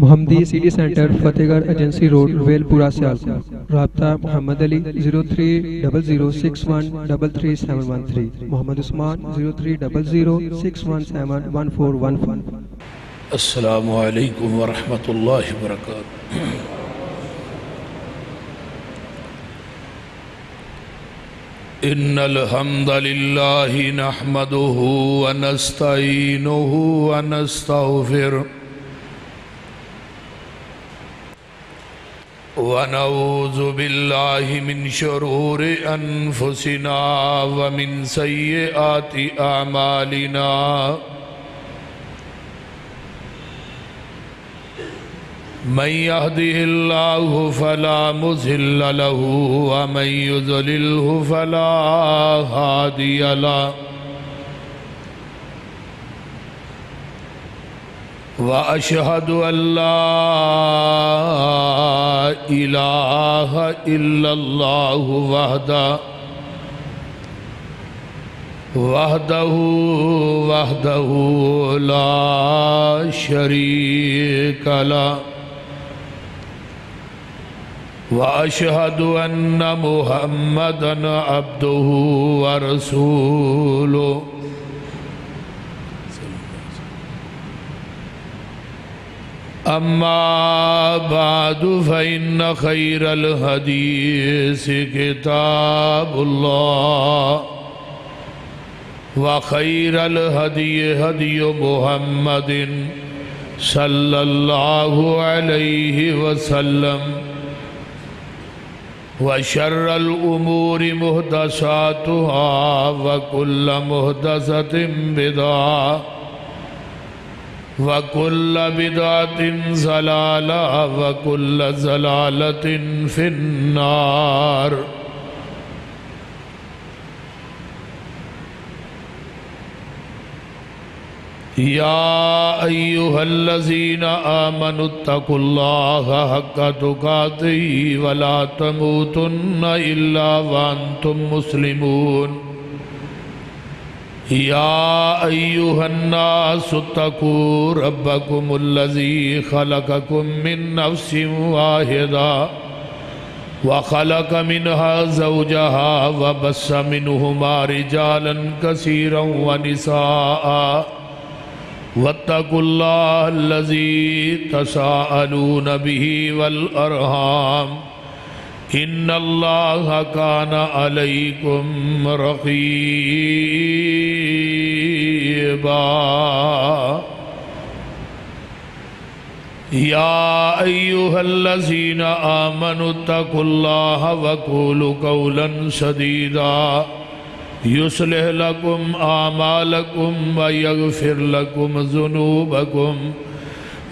محمدی city centre فتح گڑھ agency road well پورہ سیالکوٹ۔ رابطہ محمد علی 0300613373 محمد عثمان 030061711415۔ السلام علیکم ورحمۃ اللہ وبرکاتہ۔ ان الحمد للہ نحمده ونستعینه ونستغفره ونعوذ باللہ من شرور انفسنا ومن سیئات اعمالنا من يهده الله فلا مضل له ومن يضلله فلا هادي له وأشهد أن لا إله إلا الله وحده لا شريك له وأشهد أن محمدًا عبده ورسوله أما بعد فإن خير الحديث كتاب الله وخير الهدي هدي محمد صلى الله عليه وسلم وشر الأمور محدثاتها وكل محدثة بدعة وَكُلَّ بِدْعَةٍ ضَلَالَةٍ وَكُلَّ ضَلَالَةٍ فِي النَّارِ۔ يَا أَيُّهَا الَّذِينَ آمَنُوا اتَّقُوا اللَّهَ حَقَّ تُقَاتِهِ وَلَا تَمُوتُنَّ إِلَّا وَأَنْتُمْ مُسْلِمُونَ۔ يا أيها الناس اتقوا ربكم الذي خلقكم من نفس واحدة وخلق منها زوجها وبث منهما رجالا كثيرا ونساء واتقوا الله الذي تساءلون به والأرحام إن الله كان عليكم رقيبا۔ يا أيها الذين آمنوا اتقوا الله وقولوا قولا سديدا يصلح لكم أعمالكم ويغفر لكم ذنوبكم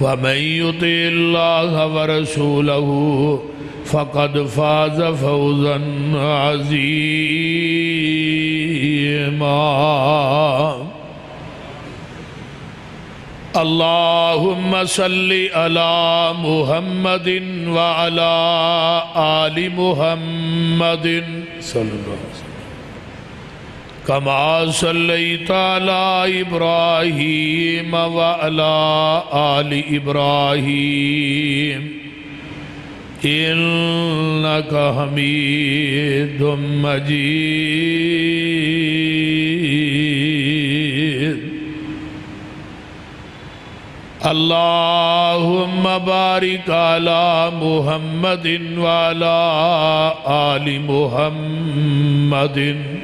ومن يطع الله ورسوله فقد فاز فوزا عظيما۔ اللهم صل على محمد وعلى آل محمد صلى الله عليه وسلم كما صليت على إبراهيم وعلى آل إبراهيم إنك حميد مجيد۔ اللهم بارك على محمد وعلى آل محمد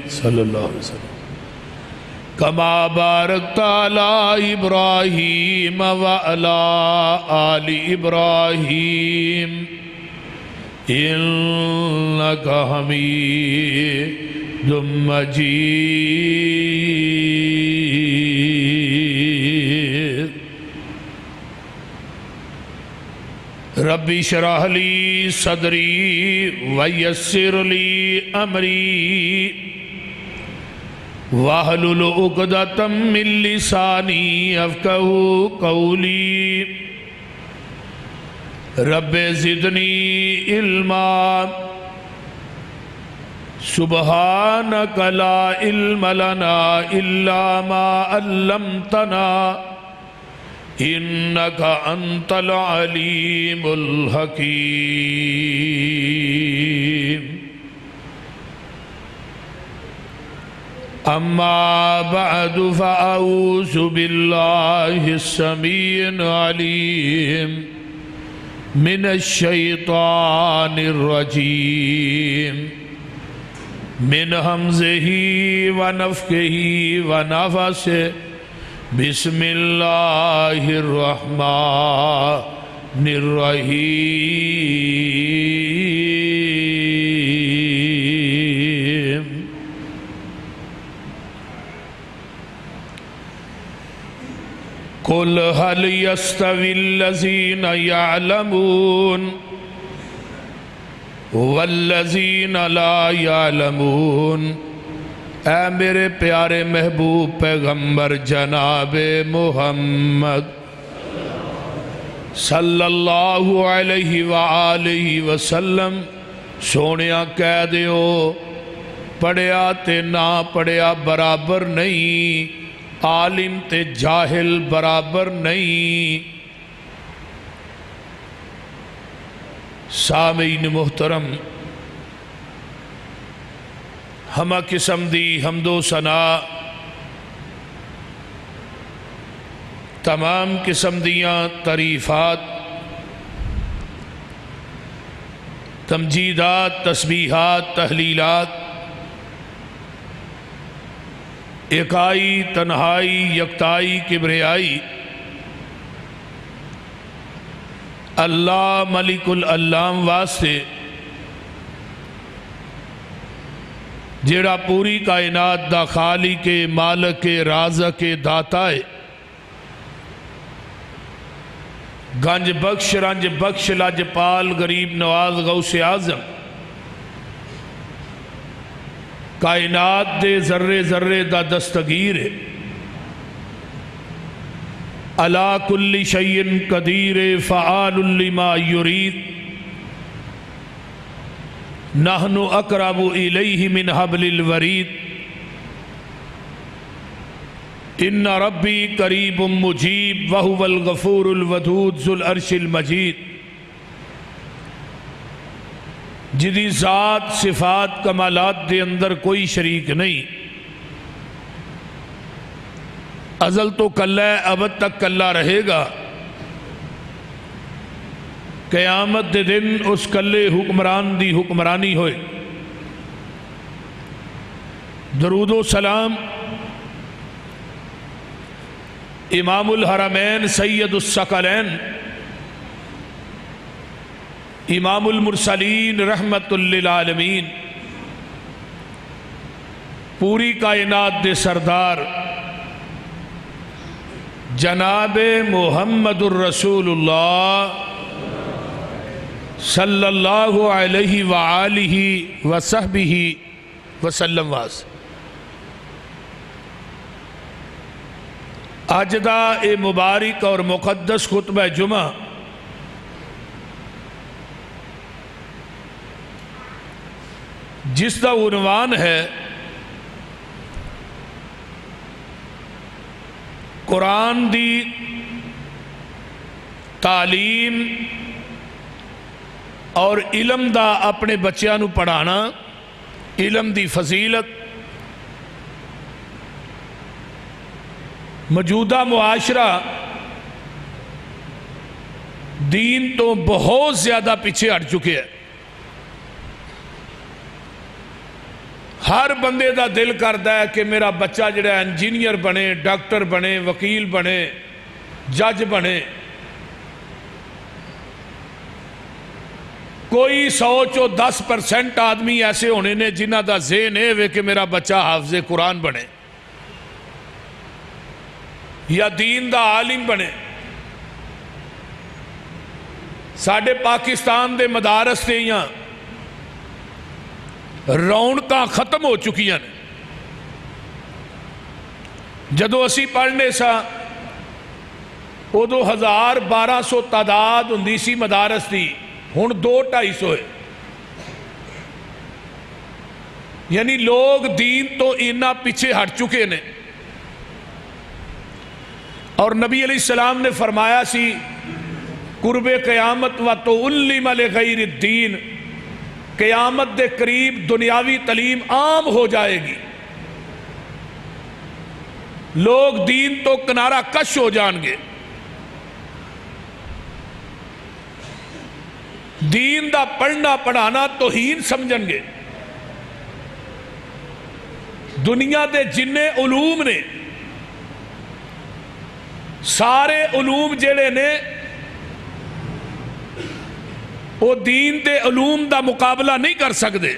صلى الله عليه وسلم كما باركت على إبراهيم وعلى آل إبراهيم إنك حميد مجيد۔ ربي اشرح لي صدري ويسر لي أمري واحلل عقدة من لساني يفقهوا قولي۔ رب زدنی علما سبحانک لا علم لنا الا ما علمتنا إنك أنت العليم الحكيم أما بعد فأعوذ بالله السميع العليم من الشيطان الرجيم من همزه ونفخه ونفثه بسم الله الرحمن الرحيم قل هل يستوي الذين يعلمون والذين لا يعلمون اے میرے پیارے محبوب پیغمبر جناب محمد صلی اللہ علیہ وآلہ وسلم سونیا کہہ دیو پڑھیا تے نہ پڑھیا برابر نہیں، عالم تے جاہل برابر نہیں۔ سامعین محترم، ہمہ قسم دی حمد و ثنا تمام قسم دیاں تعریفات، تمجیدات، تسبیحات، تحلیلات اکائی، تنہائی، یکتائی، کبریائی اللہ ملک العلام واسطے جیڑا پوری کائنات دا خالق مالک رازق داتا ہے، گنج بخش رنج بخش لاجپال غریب نواز غوث اعظم، کائنات دے ذرے ذرے دا دستگیر ہے، علا کل شیء قدیر فعال لما یرید، نحن اقرب الیہ من حبل الورید، ان ربی قریب مجیب وہو الغفور الودود ذو العرش المجید، جدی ذات صفات کمالات دے اندر کوئی شریک نہیں، ازل تو کلہ ہے، ابد تک کلہ رہے گا، قیامت دے دن اس کلے حکمران دی حکمرانی ہوئے۔ درود و سلام امام الحرمین سید الثقلین امام المرسلین رحمت للعالمین، پوری کائنات دے سردار جناب محمد الرسول اللہ صلی اللہ علیہ وآلہ وصحبہ وسلم واس۔ آج دا اے مبارک اور مقدس خطبہ جمعہ جس دا عنوان ہے قرآن دی تعلیم اور علم دا اپنے بچیاں نو پڑھانا، علم دی فضیلت، موجودہ معاشرہ دین تو بہت زیادہ پیچھے ہٹ چکے ہیں۔ ہر بندے دا دل کرتا ہے کہ میرا بچہ جڑا انجینئر بنے، ڈاکٹر بنے، وکیل بنے، جج بنے۔ کوئی 100-10% آدمی ایسے ہونے نے جنہ دا ذہن ہے کہ میرا بچہ حافظ قرآن بنے یا دین دا عالم بنے۔ ساڑھے پاکستان دے مدارس سے یہاں رونقاں ختم ہو چکی ہیں۔ جدو اسی پڑھنے سا وہ 1200 تعداد ہوندی سی مدارس دی، ہن 200-250 ہے۔ یعنی لوگ دین تو اینا پیچھے ہٹ چکے نے۔ اور نبی علیہ السلام نے فرمایا سی قرب قیامت و تو علم لغیر الدین، قیامت دے قریب دنیاوی تعلیم عام ہو جائے گی، لوگ دین تو کنارہ کش ہو جان گے، دین دا پڑھنا پڑھانا توہین سمجھن گے، دنیا دے جننے علوم نے سارے علوم جڑے نے وہ دین دے علوم دا مقابلہ نہیں کر سکتے،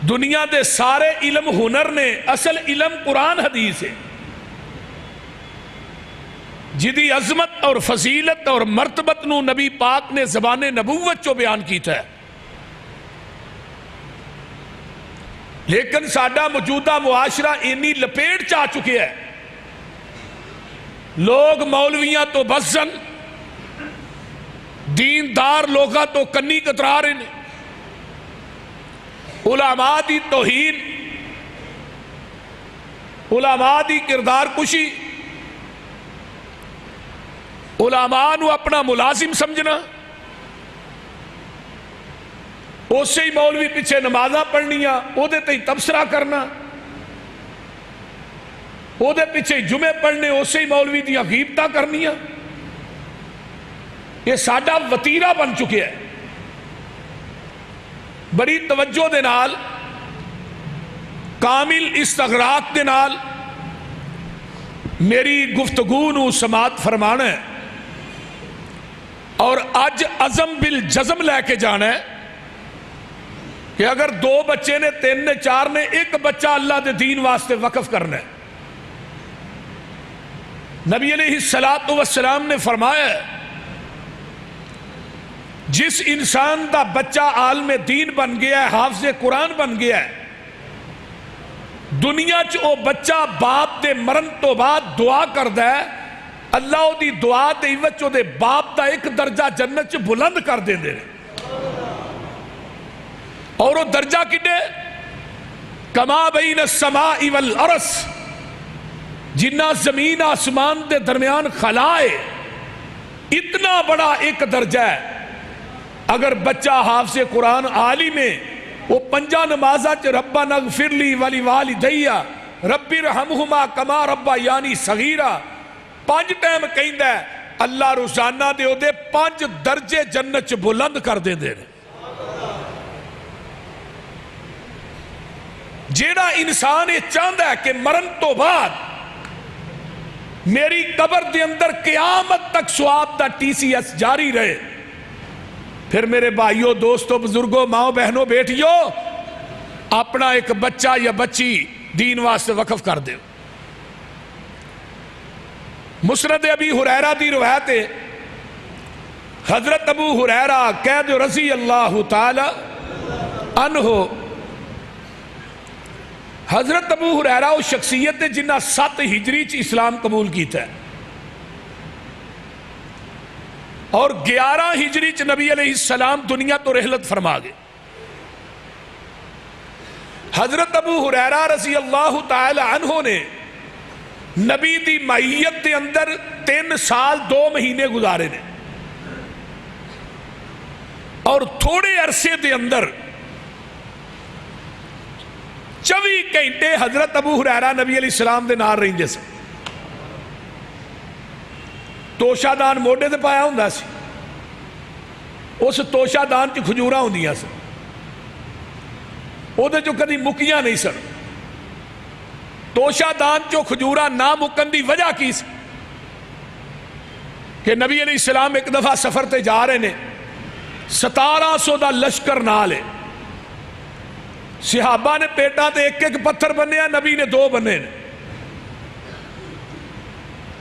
دنیا دے سارے علم ہنر نے اصل علم قرآن حدیث ہے، جدی عظمت اور فضیلت اور مرتبت نو نبی پاک نے زبان نبوت چو بیان کیتا ہے، لیکن ساڈا موجودہ معاشرہ انی لپیٹ چاہ چکے ہے، لوگ مولویاں تو بزن، دیندار لوگاں تو کنی کترا رہے ہیں، علماء دی توہین، علماء دی کردار کشی، علماء نو اپنا ملازم سمجھنا، اسے ہی مولوی پیچھے نمازاں پڑھنیاں، او دے تے تبصرہ کرنا، او دے پیچھے جمعے پڑھنے، اسے ہی مولوی دیا غیبتہ کرنیاں، یہ ساڈا وتیرہ بن چکے ہے۔ بڑی توجہ دے نال، کامل استغراق دے نال میری گفتگو نو سماعت فرمانا ہے، اور اج عزم بالجزم لے کے جانا ہے کہ اگر 2 بچے نے 3 نے 4 نے 1 بچہ اللہ دے دین واسطے وقف کرنا ہے۔ نبی علیہ السلام نے فرمایا ہے جس انسان دا بچہ عالم دین بن گیا ہے، حافظ قرآن بن گیا ہے، دنیا چ او بچہ باپ دے مرن تو بعد دعا کردا ہے، اللہ او دی دعا دے عوض او دے باپ دا 1 درجہ جنت چ بلند کر دے دے، اور وہ درجہ کنے کما بین السماء والارض، جنہ زمین آسمان دے درمیان خلا ہے، اتنا بڑا 1 درجہ ہے۔ اگر بچہ حافظ قرآن عالم ہے، وہ 5 نمازہ چ ربنا اغفر لی ولی والدیّ ربی رحمہما کما ربیانی صغیرا 5 ٹائم کہندا ہے، اللہ روزانہ دے او دے 5 درجے جنت چ بلند کر دے دے۔ جیڑا انسان یہ چاہتا ہے کہ مرن تو بعد میری قبر دے اندر قیامت تک ثواب دا TCS جاری رہے، پھر میرے بھائیوں، دوستوں، بزرگوں، ماں بہنوں، بیٹیوں، اپنا 1 بچہ یا بچی دین واسطے وقف کر دے۔ مسند ابی ہریرہ دی روایت ہے، حضرت ابو ہریرہ قید رضی اللہ تعالی عنہ، حضرت ابو ہریرہ وہ شخصیت ہے جنہ 7 ہجری چ اسلام قبول کیتا ہے، اور 11 ہجری چ نبی علیہ السلام دنیا تو رحلت فرما گئے۔ حضرت ابو ہریرہ رضی اللہ تعالی عنہ نے نبی دی معیت دے اندر 3 سال 2 مہینے گزارے نے، اور تھوڑے عرصے دے اندر 24 گھنٹے حضرت ابو ہریرہ نبی علیہ السلام دے نال رہندے سن۔ توشہ دان موڈے تے پایا ہوندا سی، اس توشہ دان چ کھجوراں ہوندیاں سن، او دے چوں کدی مکیاں نہیں سن۔ توشہ دان چوں کھجوراں نہ مکن دی وجہ کی سی کہ نبی علیہ السلام ایک دفعہ سفر تے جا رہے نے، 1700 دا لشکر نال ہے، صحابہ نے پیٹاں تے 1 پتھر بنیا، نبی نے 2 بنے،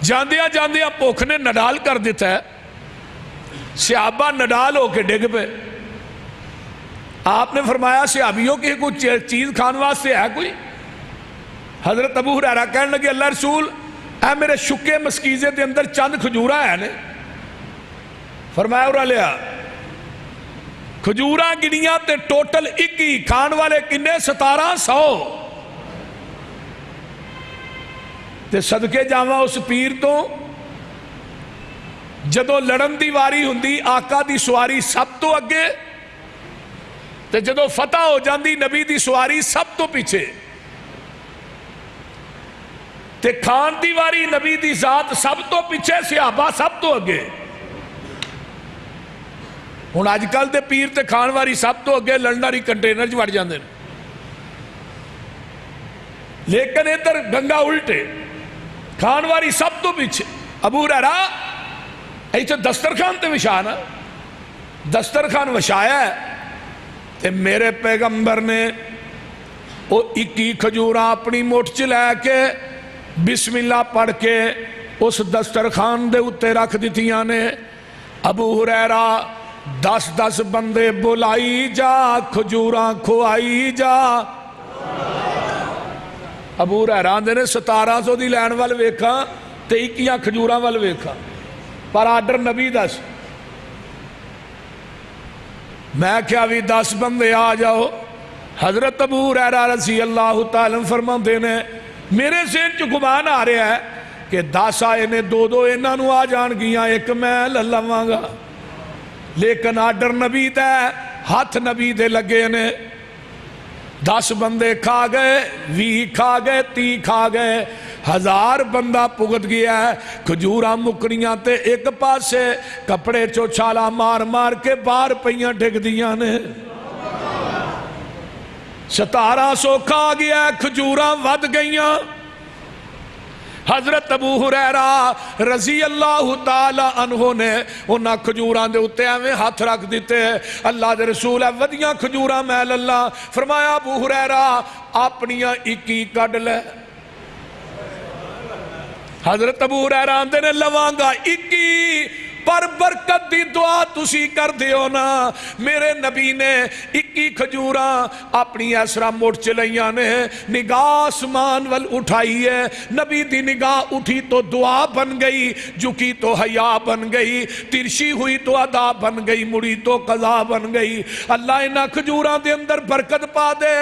جاندیاں جاندیاں بھوک نے نڈال کر دیتا ہے، صحابہ نڈال ہو کے ڈگ پہ۔ آپ نے فرمایا صحابیوں کی کوئی چیز کھان واسطے ہے کوئی؟ حضرت ابو ہریرہ کہنے لگے اللہ رسول اے میرے شکے مسکیزے دے اندر چند کھجورا ہے نے۔ فرمایا اور لیا کھجورا گنیاں تے ٹوٹل 21، کھان والے کنے 1700۔ تے صدقے جاواں اس پیر تو جدو لڑن دی واری ہوندی آقا دی سواری سب تو اگے تے جدو فتح ہو جاندی نبی دی سواری سب تو پیچھے تے کھان دی واری نبی دی ذات سب تو پیچھے صحابہ سب تو اگے ہن اج کل دے پیر تے کھان واری سب تو اگے لڑن والی کنٹینر چ وڑ جاندے نے لیکن ادھر گنگا الٹے کھان واری سب تو پیچھے ابو ہریرہ ایتھے دسترخوان تے وچھا نا دسترخوان وچھایا ہے تے میرے پیغمبر نے وہ 21 کھجوراں اپنی مٹھ چ لے کے بسم اللہ پڑھ کے اس دسترخوان دے اتے رکھ دتیاں نے ابو ہریرہ 10 بندے بلائی جا کھجوراں کھوائی جا ابو ہریرہ آندے نے 1700 دی لین وال ویکھاں تے 21 کھجوراں وال ویکھاں پر آرڈر نبی دس میں کیا بھی 10 بندے آ جاؤ حضرت ابو ہریرہ رضی اللہ تعالیٰ فرماندے نے میرے ذہن چ گمان آ رہا ہے کہ 10 آئے نے 2 انہاں نوں آ جان گیاں ایک میں للاواں گا لیکن آرڈر نبی دا ہاتھ نبی دے لگے نے 10 بندے کھا گئے 20 کھا گئے 30 کھا گئے 1000 بندہ پگت گیا ہے کھجوراں مکڑیاں تے ایک پاسے کپڑے چو چھالا مار مار کے باہر پئیاں ڈگ دیاں نے 1700 کھا گیا کھجوراں ود گئیاں حضرت ابو ہریرہ رضی اللہ تعالی عنہ نے انہاں کھجوراں دے اتے میں ہاتھ رکھ دیتے اللہ دے رسول ہے ودیاں کھجوراں محل اللہ فرمایا ابو ہریرہ اپنیاں 21 کڈ لے حضرت ابو ہریرہ آندے نے لوانگا 21 پر برکت دی دعا تسی کر دیو نا میرے نبی نے 21 کھجوراں اپنی ایسرا موڑ چلائیاں نے نگاہ آسمان وال اٹھائی ہے نبی دی نگاہ اٹھی تو دعا بن گئی جھکی تو حیا بن گئی ترشی ہوئی تو ادا بن گئی مڑی تو قضا بن گئی اللہ انہاں کھجوراں دے اندر برکت پا دے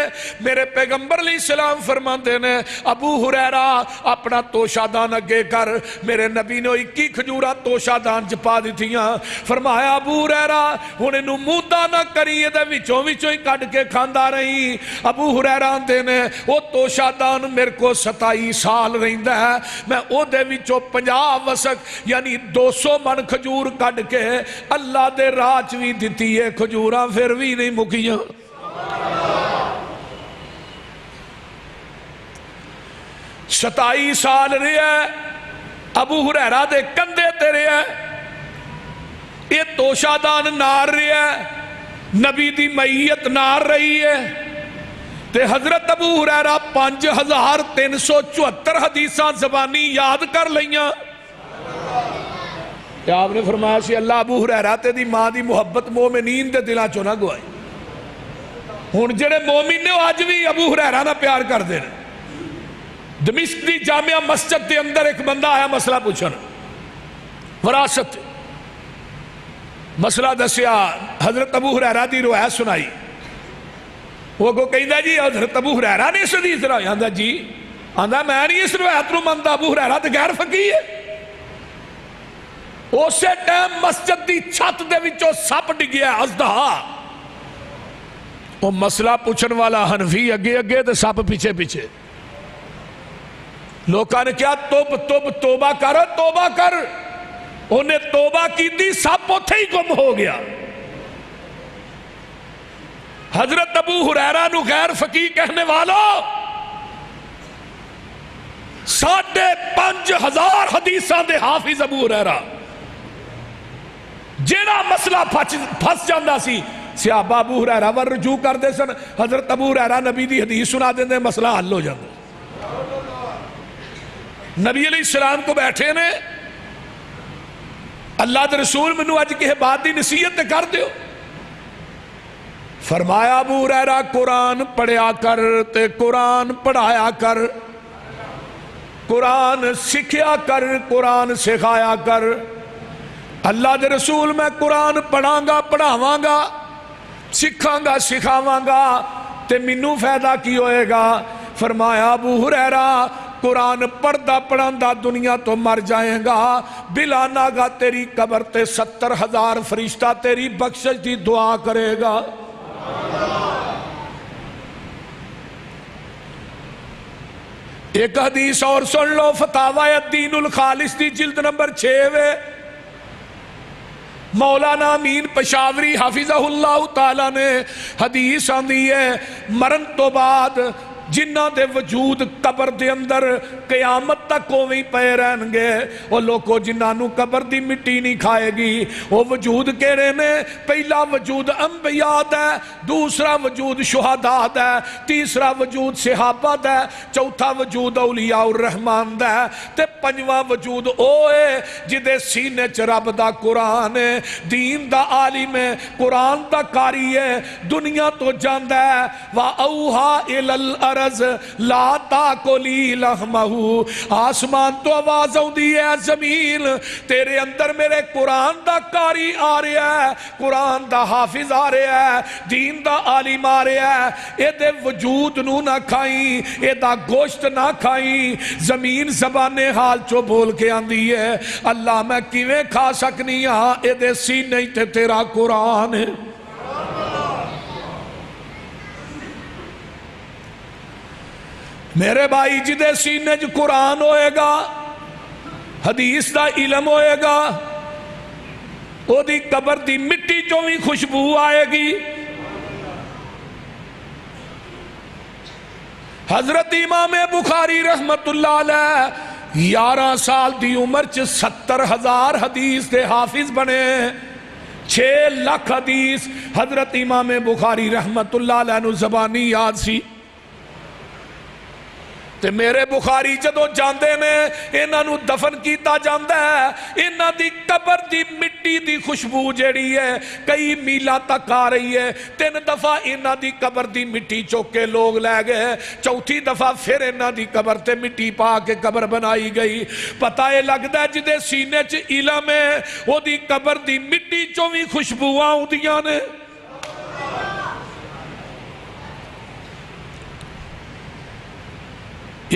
میرے پیغمبر علیہ السلام فرماندے نے ابو ہریرہ اپنا توشہ دان اگے کر میرے نبی نے 21 کھجوراں توشہ دان چ پا دیتیاں فرمایا ابو ہریرہ ہن انہوں مودا نہ کریے دے وچوں ہی کٹ کے کھاندا رہی ابو ہریرہ آندے نے وہ توشہ دان میرے کو 27 سال رہندا ہے میں او دے وچوں 50 وسق یعنی 200 من کھجور کٹ کے اللہ دے راج بھی دتی ہے کھجوراں پھر بھی نہیں مکیاں 27 سال رہے ابو ہریرہ دے کندھے تے رہے یہ توشہ دان نار رہی ہے نبی دی معیت نار رہی ہے تے حضرت ابو ہریرہ 5374 حدیثاں زبانی یاد کر لئیاں کیا آپ نے فرمایا سی اللہ ابو ہریرہ تے دی ماں دی محبت مومنین دے دلاں چوں نہ گوائی ہن جڑے مومن نے آج بھی ابو ہریرہ نہ پیار کر دے دمشق دی جامعہ مسجد دے اندر ایک بندہ آیا مسئلہ پوچھن وراثت مسئلہ دسیا حضرت ابو ہریرہ دی روایت سنائی وہ کو کہندا جی حضرت ابو ہریرہ نے اس حدیث روایت آندا جی آندا میں نہیں اس روایت نوں مندا ابو ہریرہ تے غیر فقیہ ہے اسے ٹائم مسجد دی چھت دے وچوں سپ ڈگیا اژدہا وہ مسئلہ پوچھن والا حنفی اگے اگے تے سپ پیچھے پیچھے لوکاں نے کیا توبہ کر انہیں توبہ کی تھی سب اتھے ہی گم ہو گیا حضرت ابو ہریرہ نو غیر فقیہ کہنے والوں 5,500 حدیثاں دے حافظ ابو ہریرہ جیڑا مسئلہ پھس جاندہ سی صحابہ ابو ہریرہ ور رجوع کر دے سن حضرت ابو ہریرہ نبی دی حدیث سنا دیں دے مسئلہ حل ہو جاندہ نبی علیہ السلام کو بیٹھے نے اللہ دے رسول منو اج کے بات دی نصیحت کر دیو فرمایا ابو ہریرہ قرآن پڑھیا کر تے قرآن پڑھایا کر قرآن سکھیا کر قرآن سکھایا کر اللہ دے رسول میں قرآن پڑھاں گا پڑھاواں گا سکھاں گا سکھاواں گا تے منو فائدہ کی ہوئے گا فرمایا ابو ہریرہ قرآن پڑھدا پڑھاندا دنیا تو مر جائے گا، بلا ناگا تیری قبر تے 70,000 فرشتہ تیری بخشش دی دعا کرے گا۔ ایک حدیث اور سن لو، فتاوی الدین الخالص دی جلد نمبر 6 مولانا امین پشاوری حافظہ اللہ تعالیٰ نے حدیث آندی ہے، مرن تو بعد جنہ دے وجود قبر دے اندر قیامت تک کوئی پے رہن گے، وہ لوگوں جنہاں نو قبر دی مٹی نہیں کھائے گی، وہ وجود کہڑے نے؟ پہلا وجود انبیاء دا ہے، دوسرا وجود شہداء دا ہے، تیسرا وجود صحابہ دا ہے، چوتھا وجود اولیاء الرحمن دا ہے، تے پنجواں وجود اوے جدے سینے چ رب دا قرآن ہے، دین دا عالم ہے، قرآن دا قاری ہے، دنیا تو جاندا ہے۔ وَأَوْحَىٰ إِلَى الْأَرْضِ لا تاکلی لحمہ، آسمان تو آواز ہوندی ہے زمین تیرے اندر میرے قرآن دا قاری آ رہا ہے، قرآن دا حافظ آ رہا ہے، دین دا عالم آ رہا ہے، اے دے وجود نو نہ کھائیں، اے دا گوشت نہ کھائیں۔ زمین زبان حال چو بول کے آندی ہے، اللہ میں کیویں کھا سکنی ہاں، اے دے سینے تے تیرا قرآن ہے۔ میرے بھائی جدے سینے جو قرآن ہوئے گا، حدیث دا علم ہوئے گا، او دی قبر دی مٹی جو بھی خوشبو آئے گی۔ حضرت امام بخاری رحمت اللہ علیہ 11 سال دی عمر چ 70,000 حدیث دے حافظ بنے، 6 لاکھ حدیث حضرت امام بخاری رحمت اللہ علیہ نو زبانی یاد سی۔ تے میرے بخاری جدو جاندے نے انہاں نو دفن کیتا جاندا ہے، انہاں دی قبر دی مٹی دی خوشبو جیڑی ہے کئی میلاں تک آ رہی ہے۔ 3 دفعہ انہاں دی قبر دی مٹی چوک کے لوگ لے گئے، چوتھی دفعہ پھر انہاں دی قبر تے مٹی پا کے قبر بنائی گئی۔ پتہ یہ لگدا ہے جدے سینے چ علم ہے وہ دی قبر دی مٹی چوں وی خوشبوواں ہوندیاں نے۔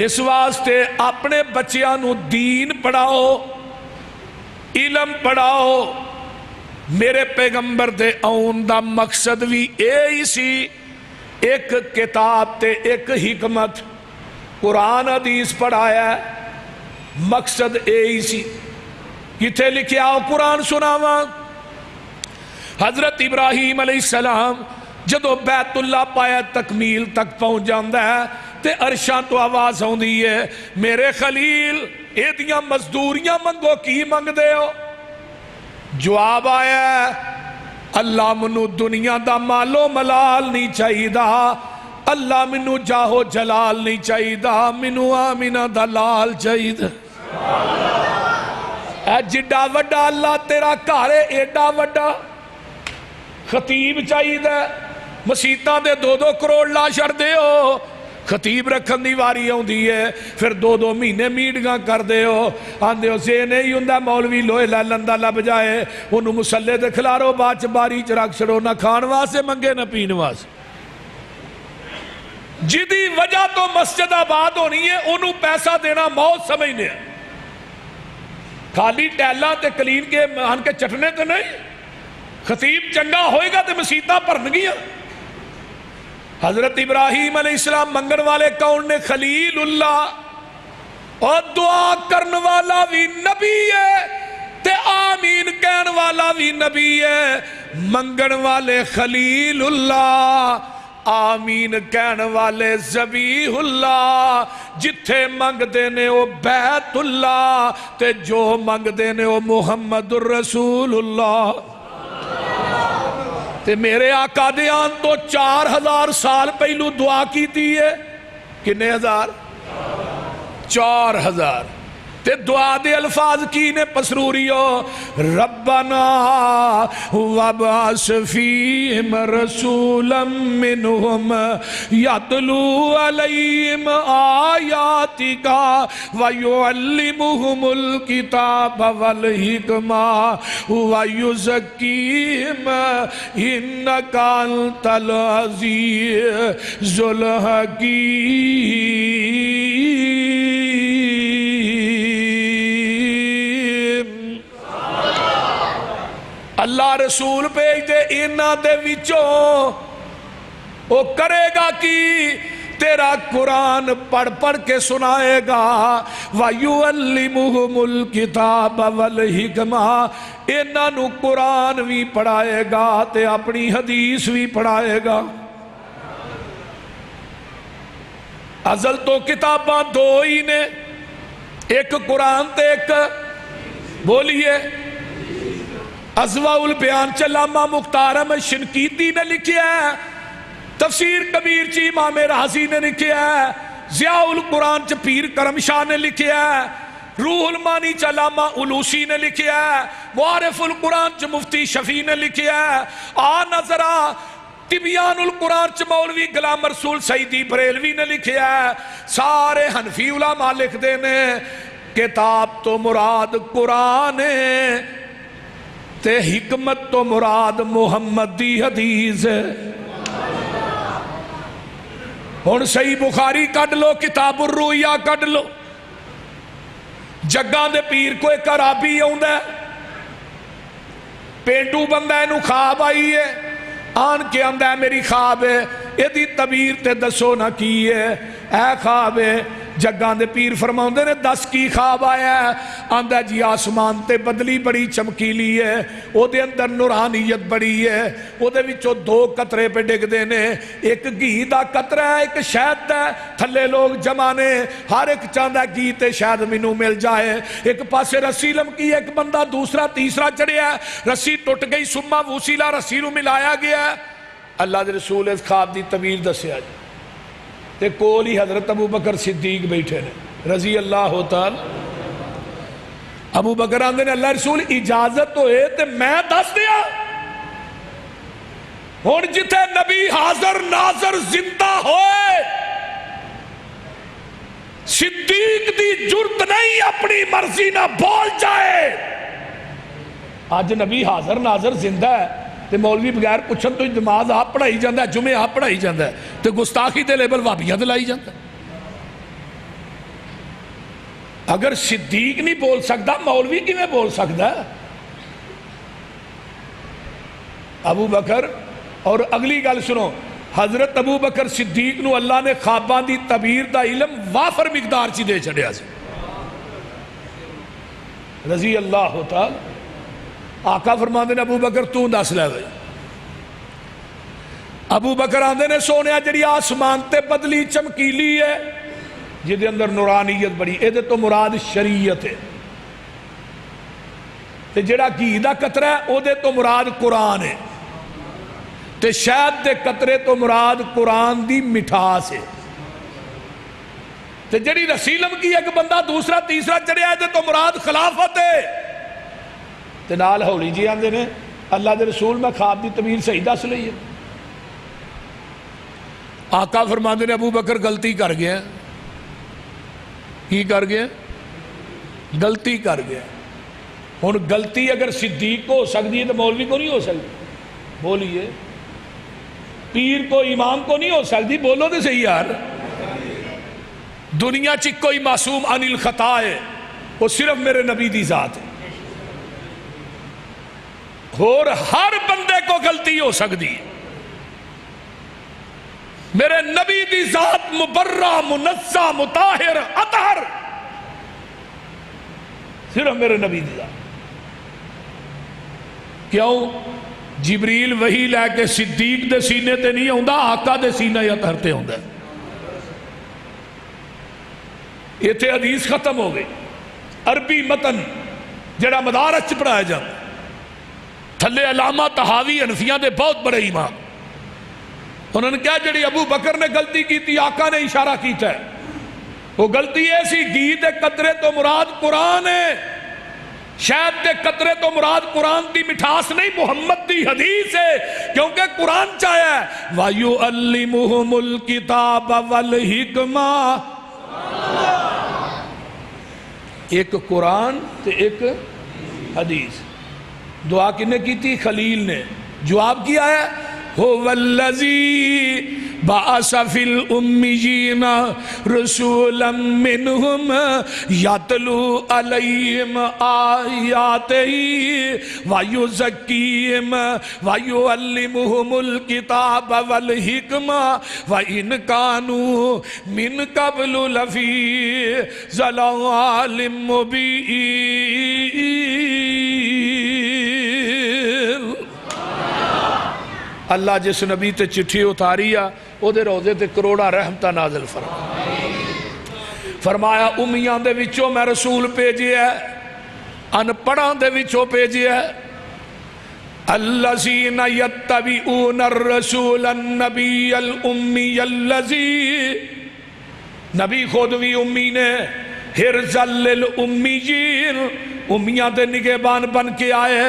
اس واسطے اپنے بچیاں نو دین پڑھاؤ، علم پڑھاؤ۔ میرے پیغمبر دے آن دا مقصد بھی اے سی، ایک کتاب تے ایک حکمت، قرآن حدیث پڑھایا ہے، مقصد اے سی۔ کتے لکھیا ہو قرآن سناواں؟ حضرت ابراہیم علیہ السلام جدو بیت اللہ پایا تکمیل تک پہنچ جاندہ ہے تے عرشاں تو آواز ہوندی ہے، میرے خلیل اے دیاں مزدوریاں منگو، کی منگ دے ہو؟ جواب آیا ہے، اللہ منو دنیا دا مالو ملال نہیں چاہی دا، اللہ منو جاہو جلال نہیں چاہی دا، منو آمینہ دا لال چاہی دا۔ اے جڈا وڈا اللہ تیرا کارے ایڈا وڈا خطیب چاہی دا، مسیطہ دے 2-2 کروڑ لا شر دے ہو، خطیب رکھن دی واری ہوں دی ہے، پھر 2-2 مہینے میٹنگاں کر دے ہو، آندے ہو سے نہیں ہوندہ مولوی لوہے لندہ لب جائے، انہوں مسلح دے کھلارو باچ باری چراک شروع نہ کھان واسے منگے نہ پین واسے۔ جدی وجہ تو مسجد آباد ہونی ہے انہوں پیسہ دینا موت سمجھنے ہیں، خالی ٹیلہ تے کلین کے مان کے چٹنے تے نہیں، خطیب چنگا ہوئے گا تے مسیطہ پرن گیا۔ حضرت ابراہیم علیہ السلام منگن والے کون نے؟ خلیل اللہ، اور دعا کرن والا بھی نبی ہے تے آمین کہن والا بھی نبی ہے۔ منگن والے خلیل اللہ، آمین کہن والے ذبیح اللہ، جتھے منگ دینے وہ بیت اللہ تے جو منگ دینے وہ محمد الرسول اللہ۔ تے میرے آقا دیان تو 4000 سال پہلو دعا کی تھی ہے، کنے ہزار؟ 4000۔ تے دعا دے الفاظ کی نے پسروریو، ربنا وابعث فیہم رسولا منہم یتلو علیہم آیاتک ویعلمہم الکتاب والحکمہ ویزکیہم انک انت العزیز الحکیم۔ اللہ رسول بھیج دے انہاں دے وچوں وہ کرے گا کی تیرا قرآن پڑھ پڑھ کے سنائے گا وَيُعَلِّمُهُمُ الْكِتَابَ وَالْحِكْمَةَ انہاں نو قرآن بھی پڑھائے گا تے اپنی حدیث بھی پڑھائے گا۔ ازل تو کتاباں دو ہی نے، ایک قرآن تے ایک بولیے اضواء البیان علامہ مختار احمد شنقیطی نے لکھیا ہے، تفسیر کبیر چی امام رازی نے لکھیا ہے، ضیاء القرآن چ پیر کرم شاہ نے لکھیا ہے، روح المانی چ علامہ علوسی نے لکھیا ہے، معارف القرآن چ مفتی شفیع نے لکھیا ہے، نظرہ تبیان القرآن چ مولوی غلام رسول سعیدی بریلوی نے لکھیا ہے، سارے حنفی علماء لکھ دینے کتاب تو مراد قرآن ہے تے حکمت تو مراد محمد دی حدیث ہے۔ ہن صحیح بخاری کڈ لو، کتاب الرؤیا کڈ لو، جگاں دے پیر کو ایک عرابی آوندا ہے، پینڈو بندہ اینو خواب آئی ہے، آن کے آندا ہے میری خواب ہے، ایدی تعبیر تے دسو نہ کی ہے، اے خواب ہے۔ جگاں دے پیر فرماؤندے نے دس کی خواب آیا ہے، آندا جی آسمان تے بدلی بڑی چمکیلی ہے، او دے اندر نورانیت بڑی ہے، او دے وچوں دو قطرے پہ ڈگ دینے، ایک گھی دا قطرہ ہے ایک شہد دا ہے، تھلے لوگ جمانے، ہر ایک چاندہ گھی تے شہد مینوں مل جائے، ایک پاسے رسی لمکی ایک بندہ دوسرا تیسرا چڑھیا ہے، رسی ٹوٹ گئی سما وسیلہ رسی نو ملایا گیا ہے۔ اللہ دے رسول اس خواب دی تعبیر دسیا جی تے کول ہی حضرت ابو بکر صدیق بیٹھے نے رضی اللہ تعالی۔ ابو بکر آندے نے اللہ رسول اجازت ہوئے تے میں دس دیا، ہن جتے نبی حاضر ناظر زندہ ہوئے صدیق دی جرت نہیں اپنی مرضی نہ بول جائے۔ آج نبی حاضر ناظر زندہ ہے تے مولوی بغیر پوچھن تو نماز آپ پڑھائی جاندہ ہے، جمعہ آپ پڑھائی جاندہ ہے، تے گستاخی دے لیبل وابیاں دلائی جاندہ ہے۔ اگر صدیق نہیں بول سکتا مولوی کی میں بول سکتا ہے؟ ابو بکر، اور اگلی گل سنو، حضرت ابو بکر صدیق نو اللہ نے خواباں دی تعبیر دا علم وافر مقدار چی دے چھڑیا سی رضی اللہ تعالی۔ آقا فرماندے نے ابو بکر تو دس لے بھائی۔ ابو بکر آندے نے سونیا جڑی آسمان تے بدلی چمکیلی ہے جدے اندر نورانیت بڑی، اے دے تو مراد شریعت ہے، تے جڑا گھی دا قطرہ ہے او دے تو مراد قرآن ہے، تے شہد دے قطرے تو مراد قرآن دی مٹھاس ہے، تے جڑی رسی لمکی ایک بندہ دوسرا تیسرا چڑھیا ہے دے تو مراد خلافت ہے۔ تے نال ہولی جی آندے نے اللہ دے رسول میں خواب دی تعبیر صحیح دس لئی ہے۔ آقا فرماندے نے ابو بکر غلطی کر گیا، کی کر گیا؟ غلطی کر گیا۔ ہن غلطی اگر صدیق کو ہو سکتی ہے تو مولوی کو نہیں ہو سکتی؟ بولیے، پیر کو امام کو نہیں ہو سکتی؟ بولو تو صحیح یار۔ دنیا چ کوئی معصوم عن الخطا ہے، وہ صرف میرے نبی دی ذات ہے، اور ہر بندے کو غلطی ہو سکتی ہے۔ میرے نبی دی ذات مبرہ منزہ مطاہر اطہر، صرف میرے نبی دی ذات۔ کیوں؟ جبریل وحی لے کے صدیق دے سینے تے نہیں ہوندا، آقا دے سینے اطہر تے ہوندا۔ یہ تے حدیث ختم ہو گئی۔ عربی متن جڑا مدارس چ پڑھایا جاتا، تھلے علامہ طحاوی حنفیاں دے بہت بڑے امام، انہوں نے کہا جڑی ابو بکر نے غلطی کی تھی آقا نے اشارہ کیتا ہے، وہ غلطی ایسی گھی دے قطرے تو مراد قرآن ہے، شہد دے قطرے تو مراد قرآن دی مٹھاس نہیں محمد دی حدیث ہے، کیونکہ قرآن چاہیا ہے وَيُعَلِّمُهُمُ الْكِتَابَ وَالْحِكْمَةَ، ایک قرآن تے ایک حدیث۔ دعا کنے کی تھی؟ خلیل نے۔ جواب کیا ہے هو الذي بعث في الأميين رسولا منهم يتلو عليهم آياته ويزكيهم ويعلمهم الكتاب والحكمة وإن كانوا من قبل لفي ضلال مبين. اللہ جس نبی تے چٹھی اتاری او دے روزے تے کروڑا رحمتہ نازل فرمایا امیاں دے وچوں میں رسول بھیجیا ہے، ان پڑھاں دے وچوں بھیجیا ہے. الذین یتبعون الرسول النبی الامی الذی، نبی خود بھی امی نے، حرزا للأمیین، امیاں دے نگہبان بن کے آئے.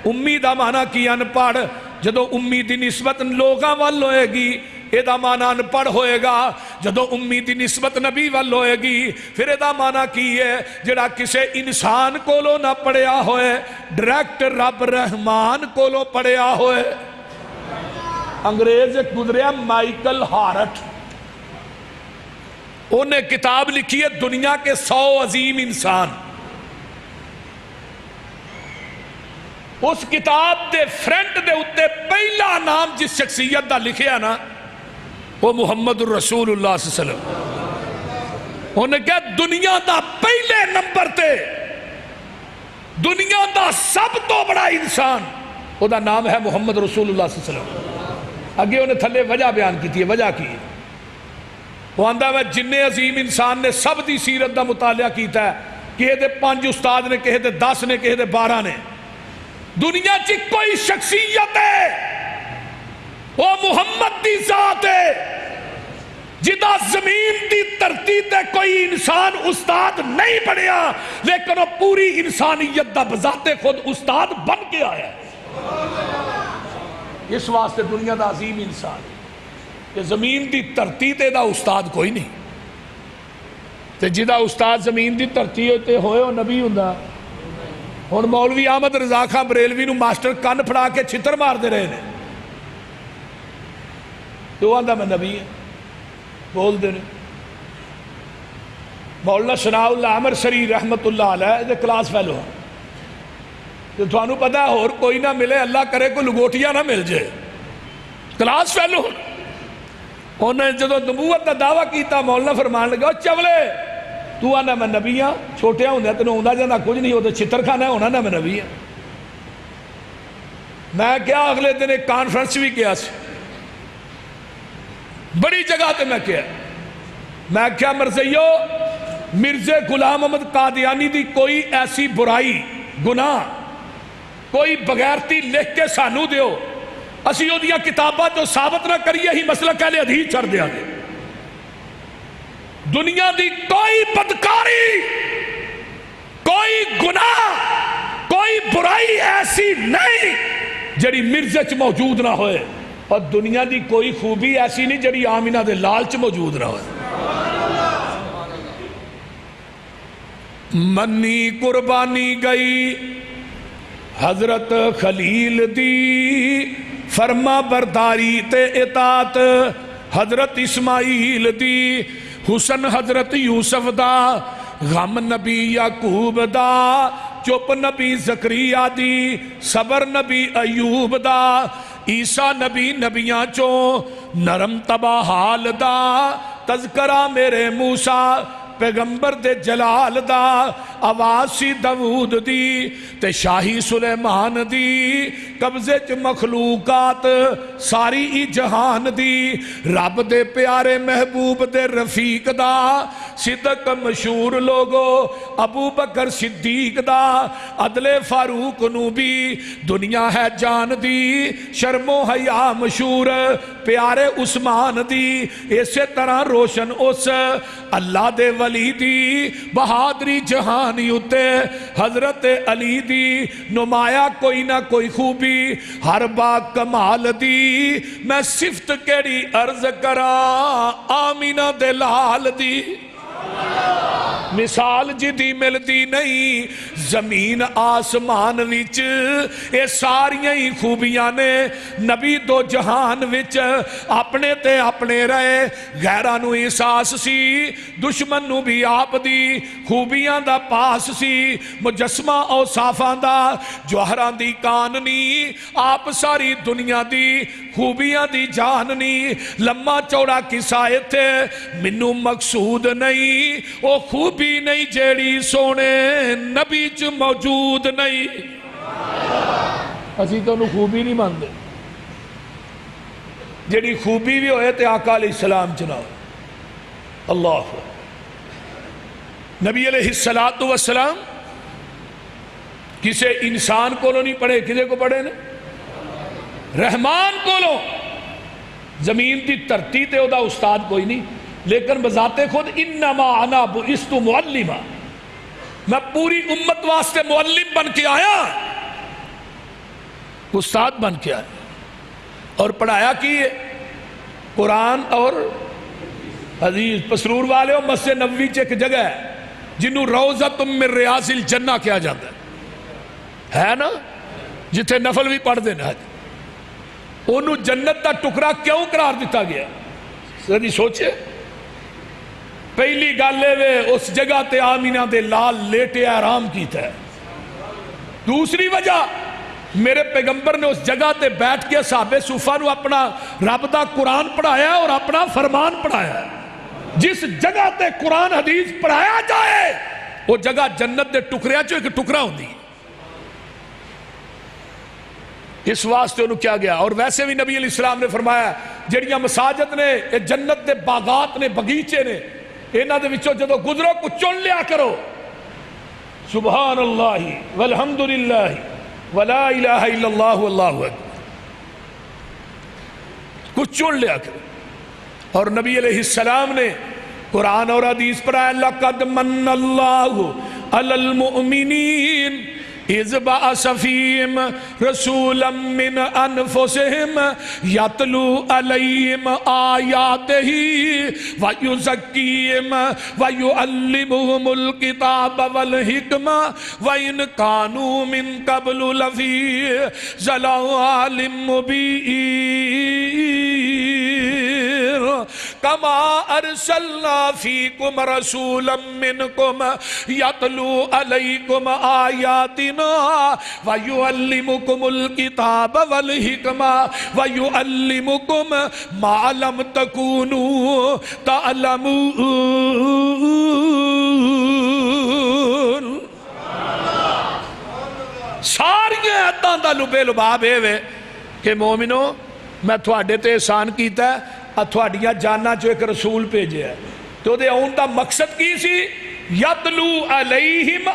امی دا معنی کی ان پڑھ، جدو امی دی نسبت لوگاں وال ہوئے گی ایدہ معنی ان پڑھ ہوئے گا. جدو امی دی نسبت نبی وال ہوئے گی پھر ایدہ معنی کی ہے جڑا کسے انسان کولو نہ پڑھیا ہوئے، ڈائریکٹ رب رحمان کولو پڑھیا ہوئے. انگریز ایک گزریا مائیکل ہارٹ، انہیں کتاب لکھی ہے دنیا کے 100 عظیم انسان. اس کتاب دے فرنٹ دے اتے پہلا نام جس شخصیت دا لکھیا نا وہ محمد الرسول اللہ صلی اللہ علیہ وسلم. انہیں کہا دنیا دا پہلے نمبر تے دنیا دا سب تو بڑا انسان وہ دا نام ہے محمد رسول اللہ صلی اللہ علیہ وسلم. آگے انہیں تھلے وجہ بیان کی تھی، وجہ کی وہ آندہ میں جننے عظیم انسان نے سب دی سیرت دا مطالعہ کیتا ہے، کہے دے 5 استاد نے، کہے دے 10 نے، کہے دے 12 نے. دنیا چی کوئی شخصیت ہے وہ محمد دی ذات ہے جدا زمین دی دھرتی تے کوئی انسان استاد نہیں بنیا، لیکن وہ پوری انسانیت دا بذات خود استاد بن کے آیا ہے. اس واسطے دنیا دا عظیم انسان کہ زمین دی دھرتی تے دا استاد کوئی نہیں، تے جدا استاد زمین دی دھرتی ہوتے ہوئے وہ نبی ہوندہ. ہن مولوی احمد رضا خان بریلوی نو ماسٹر کن پھڑا کے چھتر مار دے رہے ہیں، تو آندہ میں نبی ہے بول دے رہے. مولانا ثناء اللہ عامر سری رحمت اللہ علیہ دے کلاس فیلو ہیں، تو تھانو پتہ ہے اور کوئی نہ ملے، اللہ کرے کوئی لگوٹیا نہ مل جائے، کلاس فیلو ہیں. انہیں جدو نبوت دا دعویٰ کیتا مولانا فرمان لگا چولے تو آنا میں نبی ہاں، چھوٹے ہوندے تینوں ہوندہ جانا کچھ نہیں ہوتا، چھتر کھانا ہے ہونا نا میں نبی ہاں. میں کیا اگلے دن ایک کانفرنس بھی کیا سی بڑی جگہ تے میں کیا مرزیو مرزا غلام احمد قادیانی دی کوئی ایسی برائی گناہ کوئی بغیرتی لکھ کے سانو دیو، اسی ہو دیا کتابہ جو ثابت نہ کریے ہی مسئلہ کہلے ادھیر چڑھ دیا گے. دنیا دی کوئی بدکاری، کوئی گناہ، کوئی برائی ایسی نہیں جڑی مرزے چ موجود نہ ہوئے، اور دنیا دی کوئی خوبی ایسی نہیں جڑی آمینہ دے لال چ موجود نہ ہوئے. منی قربانی گئی حضرت خلیل دی، فرما برداری تے اطاعت حضرت اسماعیل دی، حسن حضرت یوسف دا، غم نبی یعقوب دا، چپ نبی زکریا دی، صبر نبی ایوب دا، عیسیٰ نبی نبیاں چوں نرم تبا حال دا، تذکرہ میرے موسیٰ پیغمبر دے جلال دا، آواز سی داود دی تے شاہی سلیمان دی، قبضے چ مخلوقات ساری ای جہان دی، رب دے پیارے محبوب دے رفیق دا، صدق مشہور لوگو ابو بکر صدیق دا، عدل فاروق نوبی دنیا ہے جان دی، شرم و حیا مشہور پیارے عثمان دی، اسی طرح روشن اس اللہ دے ولی دی، بہادری جہانی اتے حضرت علی دی، نمایا کوئی نہ کوئی خوبی ہر با کمال دی، میں صفت کیڑی عرض کرا آمینہ دے لال دی. مثال جدی ملتی نہیں زمین آسمان وچ اے ساریاں ہی خوبیاں نے نبی دو جہان وچ اپنے تے اپنے رہے غیراں نو احساس سی دشمن نو بھی آپ دی خوبیاں دا پاس سی مجسمہ اوصافاں دا جوہراں دی کاننی آپ ساری دنیا دی خوبیاں دی جاننی لمحہ چوڑا قصہ تھے منو مقصود نہیں او خوبی نہیں جیڑی سونے نبی چ موجود نہیں اسی تو انہوں خوبی نہیں مانتے جیڑی خوبی بھی ہوئے تے آقا علیہ السلام چناؤ اللہ نبی علیہ السلام کسے انسان کو نہیں پڑھے کسے کو پڑھے نا رحمان کو لو زمین دی دھرتی تے او دا استاد کوئی نہیں لیکن بذات خود انما انا بعثت معلما میں پوری امت واسطے معلم بن کے آیا استاد بن کے آیا اور پڑھایا کی قرآن اور حدیث پسرور والے ہو مسجد نبوی چ ایک جگہ ہے جنہوں روضۃ من ریاض الجنہ کیا جاتا ہے نا جتھے نفل بھی پڑھ دینا انہوں جنت کا ٹکڑا کیوں قرار دیتا گیا سر سوچے پہلی گالے وے اس جگہ تے آمینہ دے لال لیٹے آرام کیتا ہے دوسری وجہ میرے پیغمبر نے اس جگہ تے بیٹھ کے صحابہ صوفہ نو اپنا رب دا قرآن پڑھایا اور اپنا فرمان پڑھایا جس جگہ تے قرآن حدیث پڑھایا جائے وہ جگہ جنت دے ٹکڑیا چو ایک ٹکڑا ہوندی اس واسطے انہوں کیا گیا اور ویسے بھی نبی علیہ السلام نے فرمایا جڑیاں مساجد نے جنت دے باغات نے بغیچے نے انہاں دے وچوں جدو گزرو کو چن لیا کرو سبحان اللہ والحمدللہ ولا الہ الا اللہ واللہ اکبر کچھ چن لیا کرو اور نبی علیہ السلام نے قرآن اور حدیث پڑھایا لقد من اللہ علی المؤمنین اذ بعث فیہم رسولا من انفسہم یتلو علیہم آیاتہ ویزکیہم ویعلمہم الکتاب والحکمہ وإن کانوا من قبل لفی ضلال مبین کما ارسلنا فیکم رسولا منکم یتلو علیکم آیاتنا وَيُعَلِّمُكُمُ الْكِتَابَ وَالْحِكْمَةَ وَيُعَلِّمُكُمْ مَا لَمْ تَكُونُوا تَعْلَمُونَ ساری آیتاں دا لبے لباب ہے کہ مومنو میں تھوڑے تے احسان کیتا ہے تھوڑیاں جاننا جو ایک رسول بھیجے ہے تو دے اون دا مقصد کی سی یتلو علیہم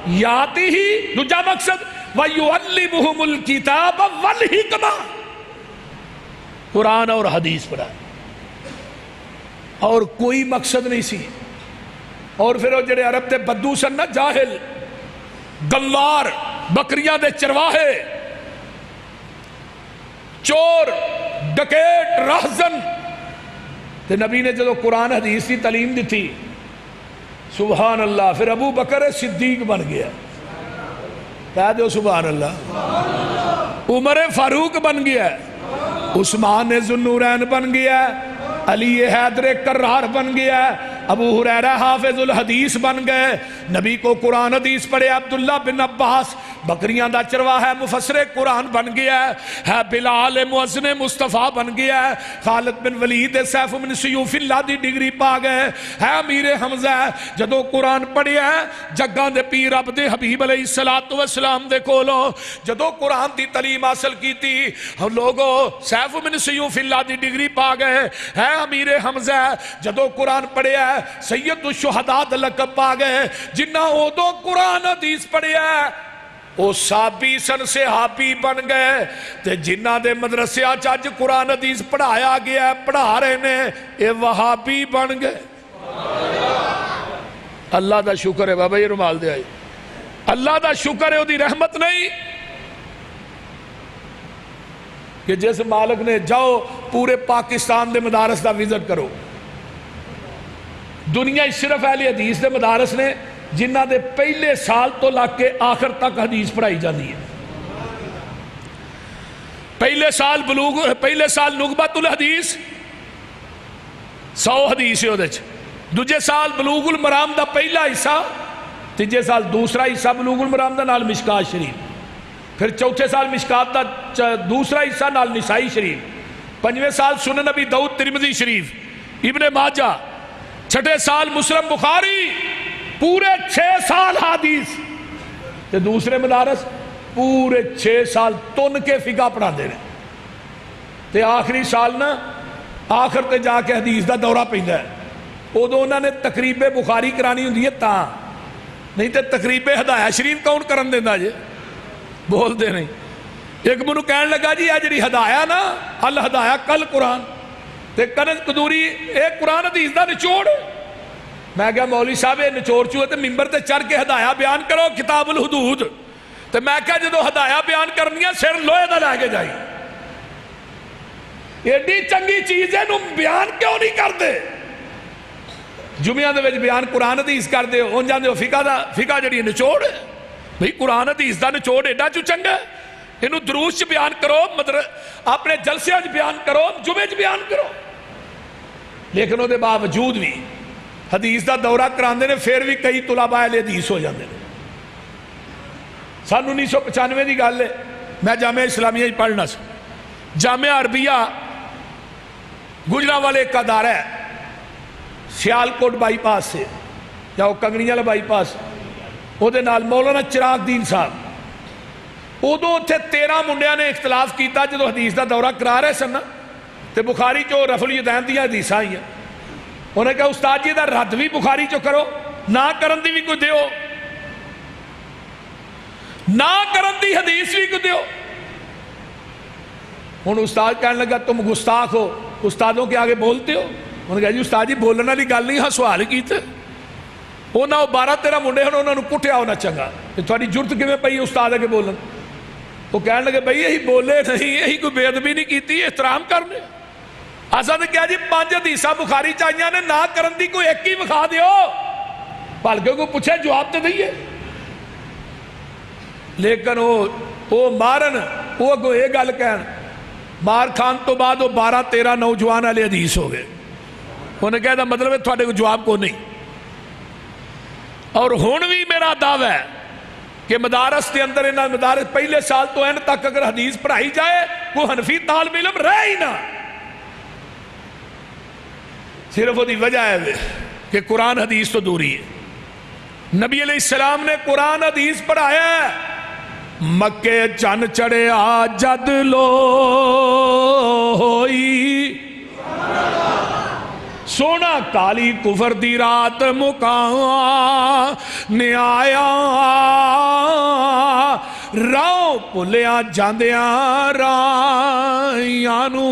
یاتی ہی دوجہ مقصد وَيُعَلِّمُهُمُ الْكِتَابَ وَالْحِكْمَةَ قرآن اور حدیث پڑھا اور کوئی مقصد نہیں سی اور پھر وہ جڑے عرب تے بدو سن نا جاہل گلار بکریاں دے چرواہے چور ڈکیٹ رہزن تے نبی نے جدو قرآن حدیث کی تعلیم دی تھی سبحان اللہ پھر ابو بکر صدیق بن گیا کہہ دو سبحان اللہ عمر فاروق بن گیا عثمان ذو النورین بن گیا علی حیدر کرار بن گیا ابو ہریرہ حافظ الحدیث بن گئے نبی کو قرآن حدیث پڑھے عبداللہ بن عباس بکریاں دا چرواہ ہے مفسر قرآن بن گیا ہے بلال مؤذن مصطفیٰ بن گیا ہے خالد بن ولید سیف بن سیوف اللہ دی ڈگری پا گئے ہے امیر حمزہ جدو قرآن پڑھے ہے جگاں دے پیر عبد حبیب علیہ السلام دے کولو جدو قرآن دی تعلیم حاصل کی تھی ہم لوگوں سیف بن سیوف اللہ دی ڈگری پا گئے ہے امیر حمزہ جدو قرآن پڑھے ہے سید الشہداء دا لقب پا گئے جنہ او قرآن حدیث پڑھے ہے او صحابی سن سے صحابی بن گئے تے جنہ دے مدرسے آج قرآن حدیث پڑھایا گیا ہے پڑھا رہے نے اے وہابی بن گئے اللہ دا شکر ہے بابا یہ رومال دے آئی اللہ دا شکر ہے وہ دی رحمت نہیں کہ جس مالک نے جاؤ پورے پاکستان دے مدارس دا وزٹ کرو دنیا صرف اہل حدیث دے مدارس نے جنہ دے پہلے سال تو لگ کے آخر تک حدیث پڑھائی جاتی ہے. پہلے سال نغبت الحدیث 100 حدیث ہے. دوجے سال بلوغ المرام دا پہلا حصہ، تیجے سال دوسرا حصہ بلوغ المرام دا نال مشکات شریف، پھر چوتھے سال مشکات دا دوسرا حصہ نال نسائی شریف، پنجویں سال سنن نبی داؤد ترمذی شریف ابن ماجہ، چھٹے سال مسلم بخاری، پورے 6 سال حدیث. تے دوسرے مدارس پورے 6 سال تن کے فقہ پڑھا دے رہے. تے آخری سال نا آخر تے جا کے حدیث دا دورہ پہندا ہے. ادو انہوں نے تقریب بخاری کرانی ہوندی ہے تا، نہیں تے تقریب ہدایہ شریف کون کرن دینا جی؟ بول دے نہیں. ایک منو کہن لگا جی یہ جڑی ہدایہ نا الہدایہ کل قرآن تے کنز قدوری ایک قرآن حدیث دا نچوڑ. میں کہا مولوی صاحب یہ نچوڑ چوئے تے ممبر تے چڑھ کے ہدایہ بیان کرو کتاب الحدود. تے میں کہا جدو ہدایہ بیان کرنی ہے سر لوہے دا لے کے جائی. ایڈی چنگی چیز ہے نو بیان کیوں نہیں کر دے؟ جمعہ دے وچ بیان قرآن حدیث کر دے ہون جاندے ہو فقہ جڑی نچوڑ ہے بھئی قرآن حدیث دا نچوڑ ایڈا چو چنگا ہے. انہوں دروس چ بیان کرو، اپنے جلسے چ بیان کرو، جمعے چ بیان کرو. لیکن وہ دے باوجود بھی حدیث دا دورہ کراندے نے پھر بھی کئی طلباء اہل حدیث ہو جاندے نے. سن 1995 دی گل ہے، میں جامعہ اسلامیہ پڑھنا سا. جامعہ عربیہ گجرانوالے کا ادارہ ہے، سیالکوٹ بائی پاس سے یا وہ کنگڑیاں والا بائی پاس، وہ دے نال مولانا چراغ دین صاحب. ادو اتنے 13 منڈیاں نے اختلاف کیتا جدو حدیث دا دورہ کرا رہے سن تے بخاری چو رفع الیدین دیاں حدیثاں آئی ہیں. انہوں نے کہا استاد جی دا رد بھی بخاری چو کرو، نہ کرن دی بھی کوئی دیو، نہ کرن دی حدیث بھی کوئی دیو. ہن استاد کہنے لگا تم گستاخ ہو، استادوں کے آگے بولتے ہو. انہوں نے کہا جی استاد جی بولنے والی گل نہیں، ہاں سوال کیتے. انہوں نے 12-13 منڈے ہیں انہوں نے کٹیا ہونا چنگا کہ تھوڑی جرت کیویں پئی استاد کے بولن. وہ کہنے لگے بھئی یہی بولے نہیں، یہی کوئی بے ادبی نہیں کیتی، احترام کرنے. اساں نے کہا جی 5 حدیثاں بخاری چاہیے نے، نہ کرن دی کوئی ایک ہی وکھا دیو، بلکہ کوئی پوچھے جواب تے دئیے. لیکن وہ مارن، وہ کو یہ گل کہن، مار کھان تو بعد وہ 12-13 نوجوان والے حدیث ہو گئے. انہوں نے کہا دا مطلب ہے تھوڑے کو جواب کو نہیں. اور ہن بھی میرا دعویٰ ہے کہ مدارس کے اندر انہاں مدارس پہلے سال تو اینڈ تک اگر حدیث پڑھائی جائے وہ حنفی طالب علم رہ ہی نہ. صرف وہ دی وجہ ہے کہ قرآن حدیث تو دوری ہے. نبی علیہ السلام نے قرآن حدیث پڑھایا ہے. مکے چن چڑھیا جد لو ہوئی، سونا کالی کفر دی رات مکان نے آیا، راؤ پلیاں جاندیاں رائیانو،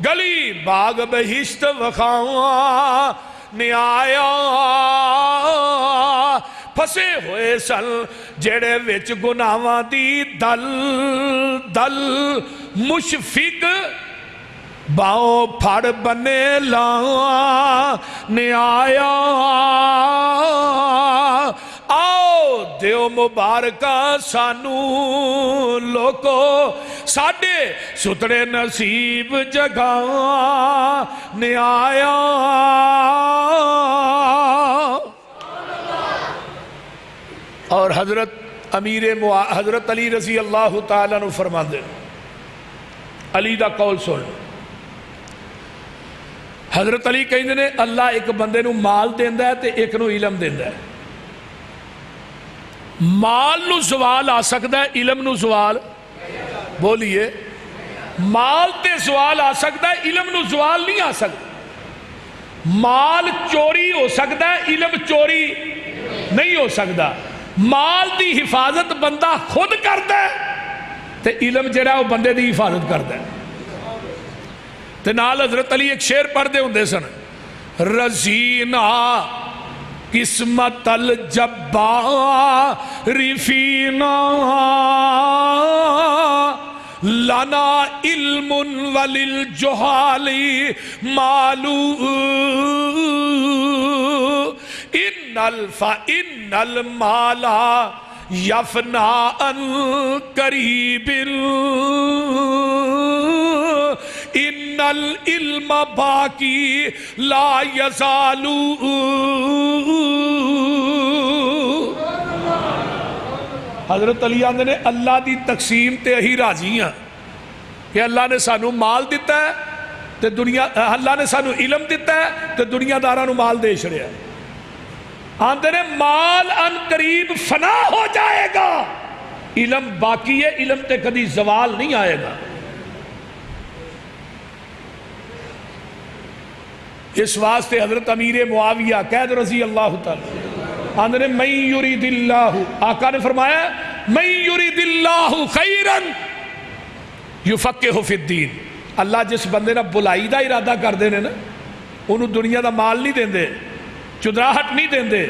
گلی باغ بہشت وکھاواں نے آیا. پھسے ہوئے سن جڑے وچ گناہاں دی دل دل، مشفق باؤں پھڑ بنے لاں نے آیا. آؤ دیو مبارکہ سانو لوکو، ساڈے ستڑے نصیب جگاں نے آیا. اور حضرت حضرت علی رضی اللہ تعالیٰ نے فرمان دے، علی دا قول سن. حضرت علی کہیں نے اللہ ایک بندے نو مال دیندہ ہے تے ایک نو علم دیندہ ہے. مال نو زوال آ سکتا ہے، علم نو زوال بولیے، مال تے زوال آ سکتا ہے، علم نو زوال نہیں آ سکتا. مال چوری ہو سکتا ہے، علم چوری نہیں ہو سکتا. مال دی حفاظت بندہ خود کرتا ہے تے علم جڑا ہے وہ بندے دی حفاظت کرتا ہے. تے نال حضرت علی ایک شعر پڑھ دے ہوندے سن، رزینا قسمت الجبار فینا لنا علم وللجہال معلوم. فَإِنَّ الْمَالَ یفنا ان قریب ان العلم باقی لا یزال. حضرت علی آندے نے اللہ دی تقسیم تے اہی راضی ہیں کہ اللہ نے سانو مال دیتا ہے تے دنیا، اللہ نے سانو علم دیتا ہے تے دنیا داراں نو مال دے چھڑیا. آندے نے مال ان قریب فنا ہو جائے گا، علم باقی ہے، علم تے کدی زوال نہیں آئے گا. اس واسطے حضرت امیر معاویہ قید رضی اللہ تعالی آندے نے من یرید اللہ، آقا نے فرمایا من یرید اللہ خیرا یفقہہ فی الدین. اللہ جس بندے نہ بلائی دا ارادہ کر دینے نا، انہوں دنیا دا مال نہیں دیندے، چدراہٹ نہیں دیندے،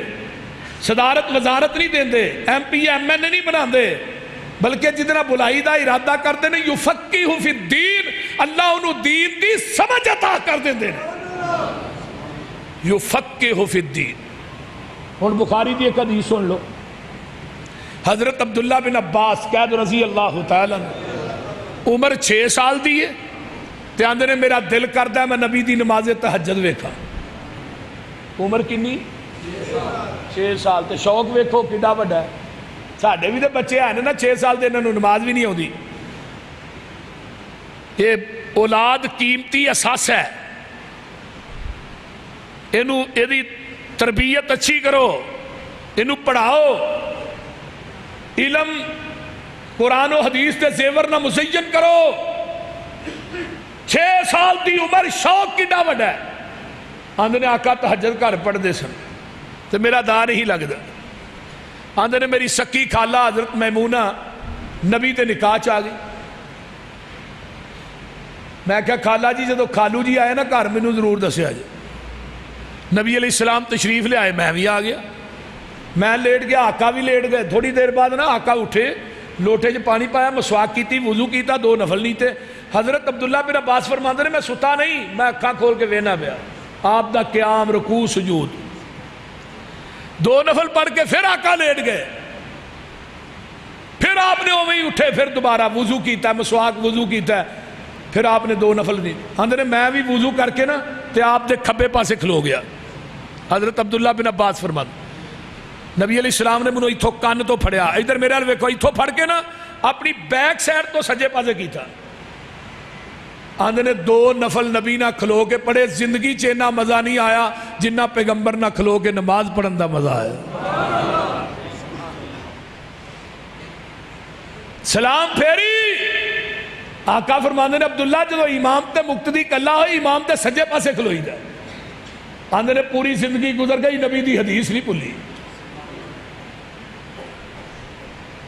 صدارت وزارت نہیں دیندے، ایم پی ایم این اے نہیں بنا دے، بلکہ جتنا بلائی دا ارادہ کر دینے یفقہہ فی الدین، اللہ انہوں دین دی سمجھ عطا کر دیندے یفقہہ فی الدین. اور بخاری دی ایک حدیث سن لو، حضرت عبداللہ بن عباس قید رضی اللہ تعالیٰ عمر 6 سال دی ہے تے آندے نے میرا دل کردہ ہے میں نبی دی نماز تہجد ویکھا. عمر کنی 6 سال تے شوق ویکھو کڈا بڑا ہے. ساڈے بھی تے بچے ہیں نا 6 سال دے انہاں نوں نماز بھی نہیں آندی. یہ اولاد قیمتی اثاثہ ہے، اینوں ایدی تربیت اچھی کرو، اینوں پڑھاؤ، علم قرآن و حدیث تے زیور نہ مزین کرو. 6 سال دی عمر شوق کڈا بڑا ہے. آندے نے آقا تہجد گھر پڑھ دے سن تے میرا دا نہیں لگدا. آندے نے میری سکی خالہ حضرت میمونہ نبی تے نکاح چ آ گئی. میں کہا خالہ جی جدو خالو جی آئے نا گھر مینوں ضرور دسیا جی. نبی علیہ السلام تشریف لے آئے، میں بھی آ گیا، میں لیٹ گیا، آقا بھی لیٹ گئے. تھوڑی دیر بعد نا آقا اٹھے، لوٹے چ پانی پایا، مسواک کیتی، وضو کیتا، 2 نفل نہیں تھے. حضرت عبداللہ بن عباس فرماندے نے میں ستا نہیں، میں اکھاں کھول کے وینا پیا آپ دا قیام رکوع سجود. 2 نفل پڑھ کے پھر آقا لیٹ گئے، پھر آپ نے اوویں ہی اٹھے، پھر دوبارہ وضو کیتا، مسواک وضو کیتا، پھر آپ نے 2 نفل نہیں. آندے نے میں بھی وضو کر کے نا تے آپ دے کھبے پاسے کھلو گیا. حضرت عبداللہ بن عباس فرماندے نبی علیہ السلام نے منو ایتھوں کان تو پھڑیا، ادھر میرے حال ویکھو، ایتھوں پھڑ کے نا اپنی بیک سائڈ تو سجے پاسے کیتا. آندے نے 2 نفل نبی نہ کھلو کے پڑھے، زندگی چینا مزہ نہیں آیا جنہ پیغمبر نہ کھلو کے نماز پڑھن دا مزہ آیا. سلام پھیری آقا فرماندے نے عبداللہ جدو امام تے مقتدی کلا ہوئی، امام تے سجے پاسے کھلوئی دا. آندے نے پوری زندگی گزر گئی، نبی دی حدیث نہیں بھلی.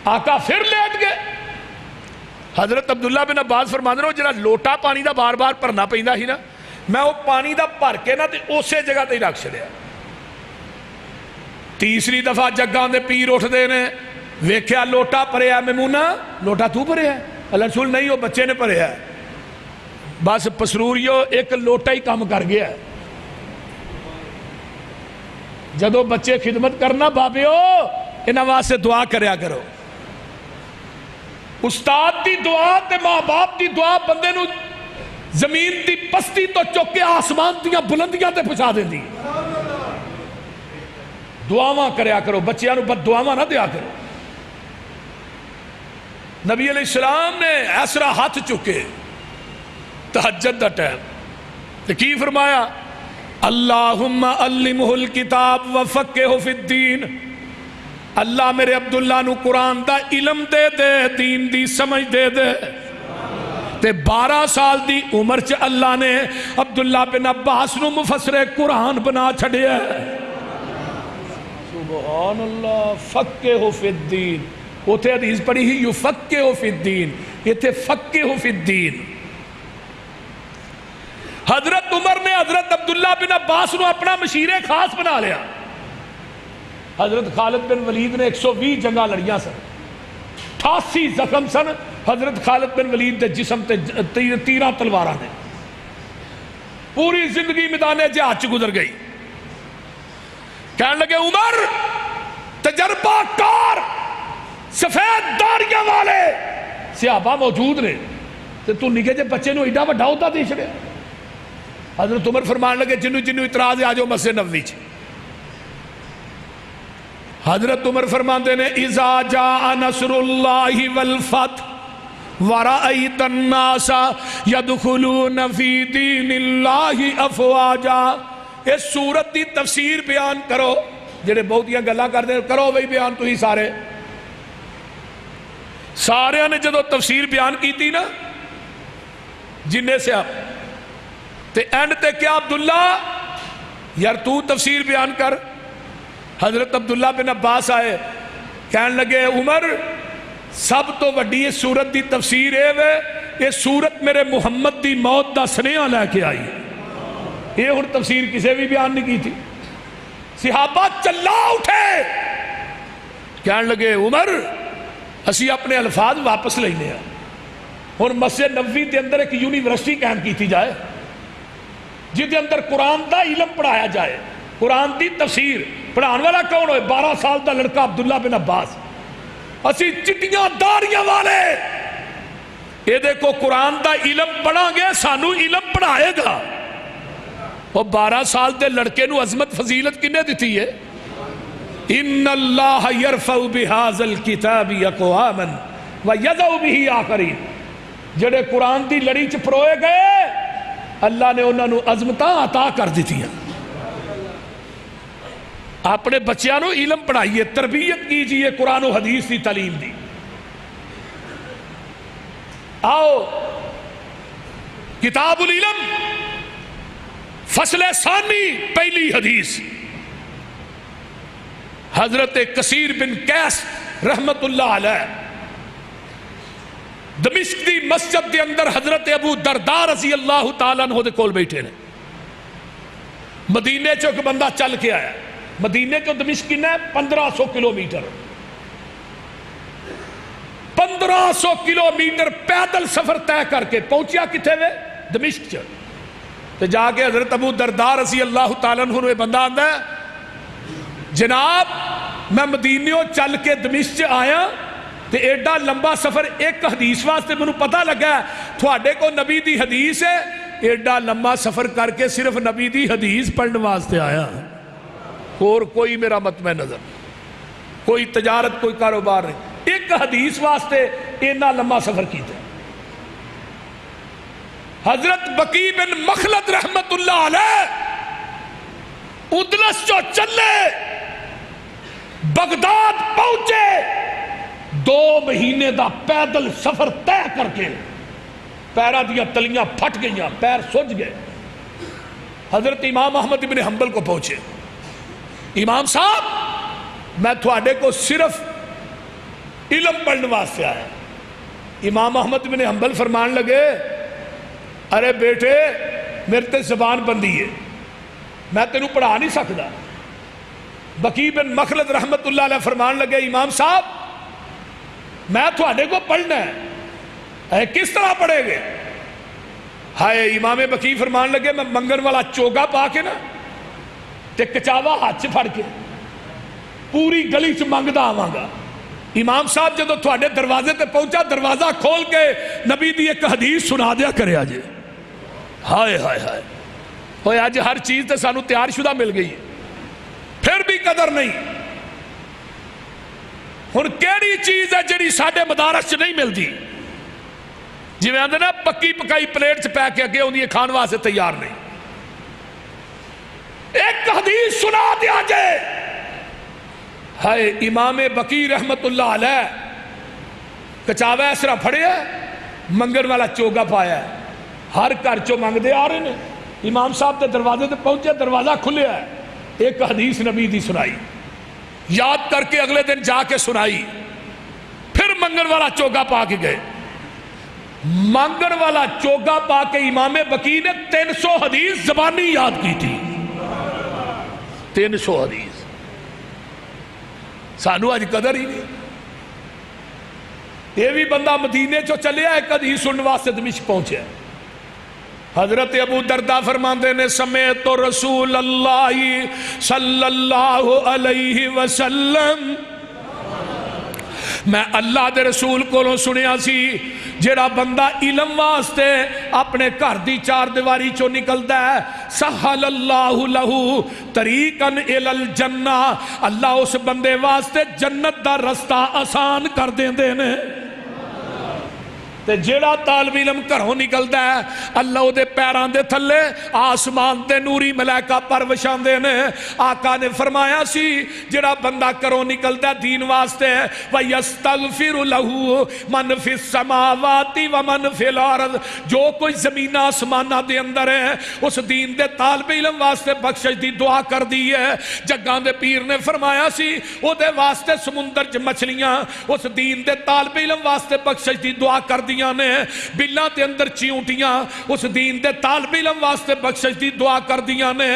آقا پھر لیٹ گئے. حضرت عبداللہ بن عباس فرماندے نے جڑا لوٹا پانی دا بار بار بھرنا پیندا سی نا، میں وہ پانی دا بھر کے نا تے اسی جگہ تے ہی رکھ چھڑیا. تیسری دفعہ جگاں دے پیر اٹھدے نے، ویکھیا لوٹا بھریا. میمونہ لوٹا تو بھریا ہے؟ اللہ رسول نہیں، وہ بچے نے بھریا ہے. بس پسروریو ایک لوٹا ہی کام کر گیا ہے. جدو بچے خدمت کرنا بابیو انہاں واسطے دعا کریا کرو. استاد دی دعا تے ماں باپ دی دعا بندے نو زمین دی پستی تو چک کے آسمان دیاں بلندیاں تے پہنچا دیندی. دعاواں کریا کرو، بچیاں نو بد دعاواں نہ دیا کرو. نبی علیہ السلام نے ایسرا ہاتھ چکے تہجد دا ٹائم تے کی فرمایا، اللہم علمہ الکتاب وفقہہ فی الدین. اللہ میرے عبداللہ نو قرآن دا علم دے دے، دین دی سمجھ دے دے. تے 12 سال دی عمر چ اللہ نے عبداللہ بن عباس نو مفسر قرآن بنا چھڑیا ہے. سبحان اللہ. فقہہ فی الدین، اوتھے حدیث پڑھی ہی یفقہہ فی الدین، ایتھے فقہہ فی الدین. حضرت عمر نے حضرت عبداللہ بن عباس نو اپنا مشیر خاص بنا لیا. حضرت خالد بن ولید نے 120 جنگاں لڑیاں سن، 88 زخم سن حضرت خالد بن ولید دے جسم تے 13 تلواراں نے. پوری زندگی میدان جہاد چ گزر گئی. کہنے لگے عمر تجربہ کار سفید داڑیاں والے صحابہ موجود نے تو تو نکے جے بچے نو ایڈا وڈا ہوتا دے چھڑیا. حضرت عمر فرمان لگے جنو اعتراض ہے آ جاؤ مسجد نبوی چ. حضرت عمر فرماندے نے اذا جاء نصر اللہ والفتح ورأیت الناس یدخلون فی دین اللہ افواجا. اس سورت دی تفسیر بیان کرو جڑے بہتیاں گلاں کردے کرو بھئی بیان تھی سارے نے جدو تفسیر بیان کی تھی نا جنہیں سے آپ تے اینڈ تے کیا عبداللہ یار تو تفسیر بیان کر. حضرت عبداللہ بن عباس آئے کہنے لگے عمر سب تو وڈی اس سورت دی تفسیر ہے وے یہ سورت میرے محمد دی موت دا سنیہ لے کے آئی. یہ ہر تفسیر کسے بھی بیان نہیں کی تھی. صحابہ چلا اٹھے کہنے لگے عمر اسی اپنے الفاظ واپس لینے ہیں. اور مسجد نبوی کے اندر ایک یونیورسٹی قائم کی جائے جس کے اندر قرآن دا علم پڑھایا جائے. قرآن دی تفسیر پڑھان والا کون ہوئے 12 سال دا لڑکا عبداللہ بن عباس. اسی چٹیاں داڑیاں والے یہ دیکھو قرآن دا علم پڑھا گے سانو علم پڑھائے گا. وہ 12 سال دے لڑکے نو عظمت فضیلت کنے دیتی ہے. ان اللہ یرفع بہذا الکتاب اقواما ویضع به آخرین. جڑے قرآن دی لڑی چ پروئے گئے اللہ نے انہاں نو عظمتاں عطا کر دیتی ہیں. اپنے بچیاں نو علم پڑھائیے تربیت کیجئے قرآن و حدیث دی تعلیم دی. آؤ کتاب العلم فصل ثانی پہلی حدیث. حضرت کثیر بن قیس رحمت اللہ علیہ دمشق دی مسجد دے اندر حضرت ابو درداء رضی اللہ تعالیٰ عنہ دے کول بیٹھے نے. مدینے چو ایک بندہ چل کے آیا. مدینے چو دمشق کنا ہے 1500 کلومیٹر. 1500 کلومیٹر پیدل سفر طے کر کے پہنچیا کتھے وے دمشق چ. تو جا کے حضرت ابو درداء رضی اللہ تعالیٰ عنہ بندہ آندا ہے جناب میں مدینیوں چل کے دمشق آیا تے ایڈا لمبا سفر ایک حدیث واسطے منو پتہ لگا ہے تھوڑے کو نبی دی حدیث ہے ایڈا لمبا سفر کر کے صرف نبی دی حدیث پڑھنے واسطے آیا. اور کوئی میرا مطمع نظر کوئی تجارت کوئی کاروبار نہیں ایک حدیث واسطے اینا لمبا سفر کیتا. حضرت بقی بن مخلد رحمت اللہ علیہ ادلس جو چلے بغداد پہنچے 2 مہینے دا پیدل سفر طے کر کے پیرا دیا تلیاں پھٹ گئیاں پیر سج گئے. حضرت امام احمد بن حنبل کو پہنچے. امام صاحب میں تھوڑے کو صرف علم پڑھنے واسطے آیا. امام احمد بن حنبل فرمان لگے ارے بیٹے میرے تے زبان بندی ہے میں تینوں پڑھا نہیں سکتا. بقی بن مخلد رحمت اللہ علیہ فرمان لگے امام صاحب میں تھوڑے کو پڑھنا ہے کس طرح پڑھے گے. ہائے امام بقی فرمان لگے میں منگن والا چوگا پا کے نا تے کچاوا ہاتھ پھڑ کے پوری گلی چ منگدا آواں گا. امام صاحب جدو تھوڑے دروازے تے پہنچا دروازہ کھول کے نبی دی ایک حدیث سنا دیا کرے آجے. ہائے ہائے ہائے ہوئے آج ہر چیز تے سانو تیار شدہ مل گئی پھر بھی قدر نہیں. ہن کیڑی چیز ہے جڑی ساڈے مدارس چ نہیں ملتی جی میں آندے نا پکی پکائی پلیٹ چ پے کے اگے ہوندی ہے کھان واسطے تیار نہیں. ایک حدیث سنا دیا جائے. ہائے امام بقی رحمت اللہ علیہ کچاوا اسرا پھڑیا منگن والا چوگا پایا ہے ہر گھر چو منگ دے آ رہے ہیں. امام صاحب تے دروازے تے پہنچے دروازہ کھلیا ہے ایک حدیث نبی دی سنائی یاد کر کے اگلے دن جا کے سنائی پھر منگن والا چوگا پا کے گئے. منگن والا چوگا پا کے امام بقی نے 300 حدیث زبانی یاد کی تھی. 300 حدیث سانو آج قدر ہی نہیں. یہ بھی بندہ مدینے چو چلے ایک حدیث سننے واسطے دمشق پہنچے. حضرت ابو دردہ فرماتے نے سمیت رسول اللہ صلی اللہ علیہ وسلم، میں اللہ دے رسول کو سنیا سی جیڑا بندہ علم واسطے اپنے گھر دی چار دیواری چوں نکلدا ہے، سہل اللہ لہو طریقاً الی الجنہ، اللہ اس بندے واسطے جنت دا رستہ آسان کر دیندے نے۔ تے جیڑا طالب علم گھروں نکلدا ہے اللہ او دے پیراں دے تھلے آسمان دے نوری ملائکہ پر وشاندے نے۔ آقا نے فرمایا سی جیڑا بندہ گھروں نکلدا ہے دین واسطے، وَيَسْتَغْفِرُ لَهُ مَنْ فِي السَّمَاوَاتِ وَمَنْ فِي الْأَرْضِ، جو کوئی زمین آسمانہ دے اندر ہے اس دین دے طالب علم واسطے بخشش دی دعا کر دی ہے۔ جگاں دے پیر نے فرمایا سی او دے واسطے سمندر چ مچھلیاں اس دین دے طالب علم واسطے بخشش دی دعا کر دی نے، بلاں تے اندر چیونٹیاں اس دین دے طالب علم واسطے بخشش دی دعا کر دیاں نے۔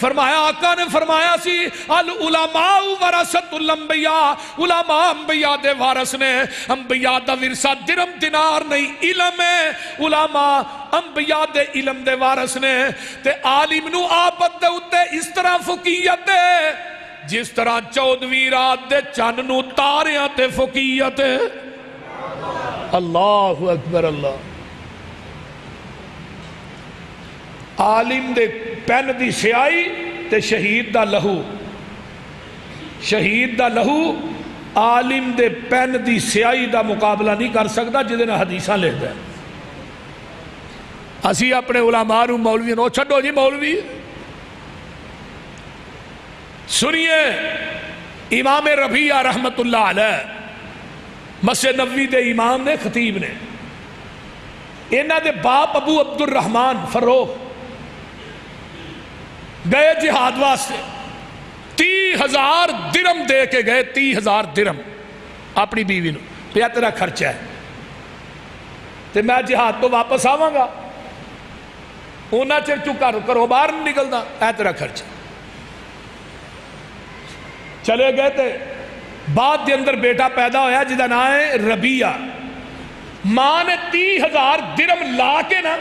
فرمایا آقا نے فرمایا سی العلماء ورثۃ الانبیاء، علماء انبیاء دے وارث نے، انبیاء دا ورثہ درم دینار نہیں علم ہے، علماء انبیاء دے علم دے وارث نے۔ تے عالم نو آپت دے اتے اس طرح فقیت ہے جس طرح 14ویں رات دے چن نو تاریاں تے فقیت ہے۔ اللہ اکبر اللہ۔ عالم دے پین دی سیائی تے شہید دا لہو، شہید دا لہو عالم دے پین دی سیائی دا مقابلہ نہیں کر سکتا جدے نہ حدیثاں لکھ دے۔ اسی اپنے علماء نو مولوی نو چھڈو جی مولوی، سنیے امام ربیعہ رحمت اللہ علیہ مسجد نبوی دے امام نے، خطیب نے، انہاں دے باپ ابو عبد الرحمن فروخ گئے جہاد واسطے، 30,000 درم دے کے گئے، 30,000 درم اپنی بیوی نو، پیا تیرا خرچہ ہے تے میں جہاد تو واپس آواں گا، اونا چر چکا کاروبار نہیں نکلدا، اے تیرا خرچہ۔ چلے گئے تے بعد دے اندر بیٹا پیدا ہویا جدا نام ہے ربیعہ، ماں نے 30,000 درم لا کے نا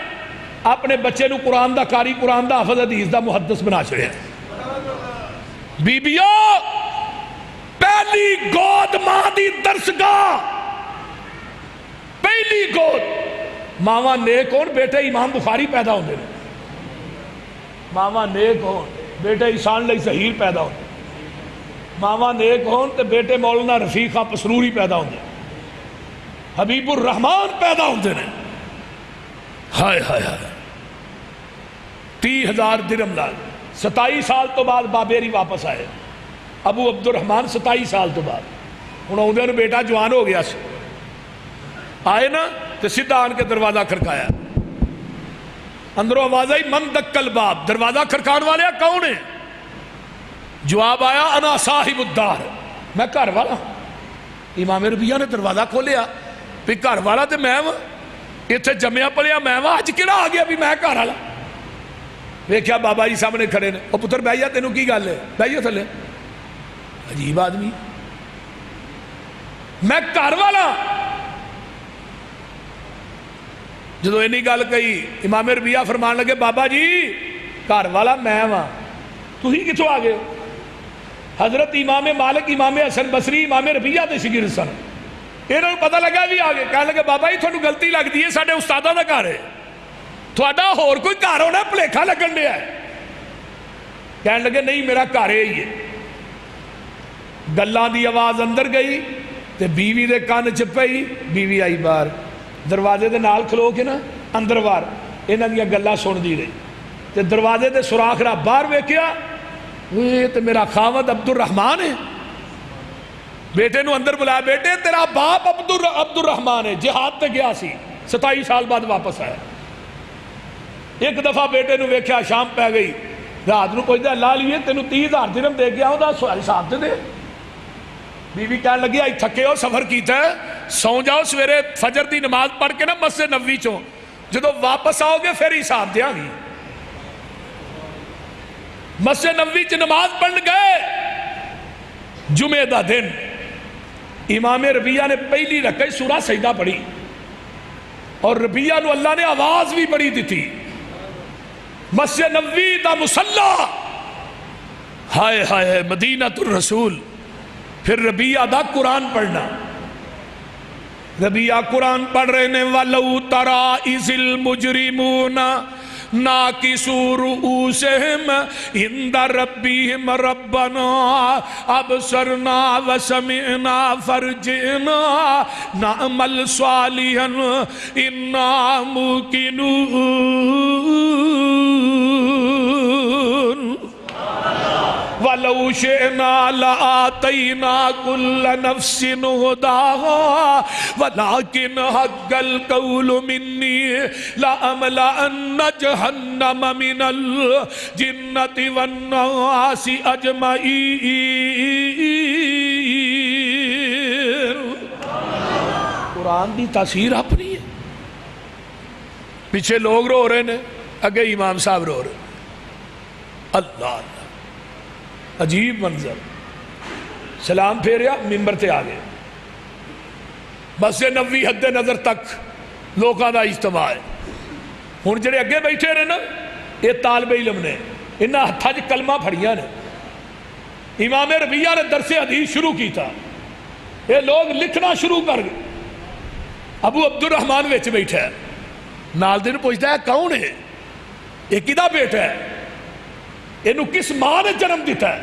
اپنے بچے نو قرآن دا قاری، قرآن دا حافظ، حدیث دا محدث بنا چھڑیا۔ بیبیو پہلی گود ماں دی درسگاہ، پہلی گود ماواں نیک ہون بیٹے امام بخاری پیدا ہوندے نے، ماواں نیک ہون بیٹے احسان لئی ظہیر پیدا ہوندے، ماواں نیک ہون تے بیٹے مولانا رفیقہ پسروری پیدا ہوندے، حبیب الرحمان پیدا ہوندے نے۔ ہائے ہائے ہائے 30,000 درم لال، 27 سال تو بعد بابیری واپس آئے، ابو عبد الرحمان 27 سال تو بعد، انہوں نے بیٹا جوان ہو گیا سی، آئے نا تو سیدھا آن کے دروازہ کھڑکایا، اندروں آواز آئی من دکل باب، دروازہ کھڑکان والے کون ہے؟ جواب آیا انا صاحب الدار، میں گھر والا۔ امام ربیعہ نے دروازہ کھولیا، بھی گھر والا تے میں ہوں، اتنے جمعہ پلیا میں ہوں، اج کیڑا آ گیا بھی میں گھر والا؟ ویکھیا بابا جی سامنے کھڑے نے، او پتر بھائی تینوں کی گل ہے؟ بھائی تھلے، عجیب آدمی، میں گھر والا۔ جدو اینی گل کہی امام ربیعہ فرمان لگے بابا جی گھر والا میں ہوں، تسی کتھوں آ گئے؟ حضرت امام مالک، امام حسن بصری، امام ربیعہ دے شاگرد سن، انہوں پتہ لگا بھی آ گئے، کہنے لگے بابا جی تھانوں غلطی لگتی ہے، ساڈے استاداں دا گھر ہے، تھوڑا ہور کوئی گھر ہونا بھلیکھا لگن دیا ہے۔ کہنے لگے نہیں میرا گھر ہی ہے۔ گلاں دی آواز اندر گئی تے بیوی دے کان چ پئی، بیوی آئی باہر، دروازے دے نال کھلو کے نا اندر وار انہاں دیاں گلاں سن دی رہی، تے دروازے دے سوراخ راہ باہر ویکھیا، یہ تو میرا خاوند عبد الرحمان ہے۔ بیٹے نو اندر بلایا، بیٹے تیرا باپ عبد الرحمان ہے، جہاد تے گیا سی، 27 سال بعد واپس آیا۔ ایک دفعہ بیٹے نو ویکھیا شام پہ گئی، رات نو پوچھتا اللہ لیے تینوں 30,000 درم دے گیا ہوں دا حساب دے دے۔ بیوی کہنے لگی آئی تھکے ہو سفر کیتا ہے، سو جاؤ سویرے فجر دی نماز پڑھ کے نا مسجد نبوی چوں، جدو واپس آؤ گے پھر حساب دیا گی۔ مسجد نبوی چ نماز پڑھ گئے، جمعہ دا دن امام ربیعہ نے پہلی رکعت سورہ سجدہ پڑھی، اور ربیعہ نو اللہ نے آواز بھی بڑی دی تھی، مسجد نبوی دا مصلا، ہائے ہائے مدینۃ الرسول. پھر ربیہ دا قرآن پڑھنا. ربیہ قرآن پڑھ رہے نے وَلَوْ تَرَىٰ إِذِ الْمُجْرِمُونَ نَاكِسُو رُؤُوسِهِمْ عِنْدَ رَبِّهِمْ رَبَّنَا أَبْصَرْنَا وَسَمِعْنَا فَارْجِعْنَا نَعْمَلْ صَالِحًا إِنَّا مُوقِنُونَ وَلَوْ شِئْنَا لَآتَيْنَا كُلَّ نَفْسٍ هُدَاهَا وَلَكِنْ حَقَّ الْقَوْلُ مِنِّي لَأَمْلَأَنَّ جَهَنَّمَ مِنَ الْجِنَّةِ وَالنَّاسِ أَجْمَعِينَ. قرآن دی تاثیر اپنی ہے. پیچھے لوگ رو رہے ہیں، اگے امام صاحب رو رہے. اللہ عجیب منظر. سلام پھیریا، ممبر تے آ گئے. مسجد نبوی حد نظر تک لوگوں کا اجتماع ہے. ہن جڑے اگے بیٹھے رہے نا، یہ طالب علم نے، انہاں ہتھاں وچ کلمہ پھڑیاں نے. امام ربیہ نے درس حدیث شروع کیتا، یہ لوگ لکھنا شروع کر گئے. ابو عبد الرحمن وچ بیٹھا ہے، نال دن پوچھتا ہے کون ہے، یہ کدا بیٹا ہے، اینو کس ماں نے جنم دیتا ہے؟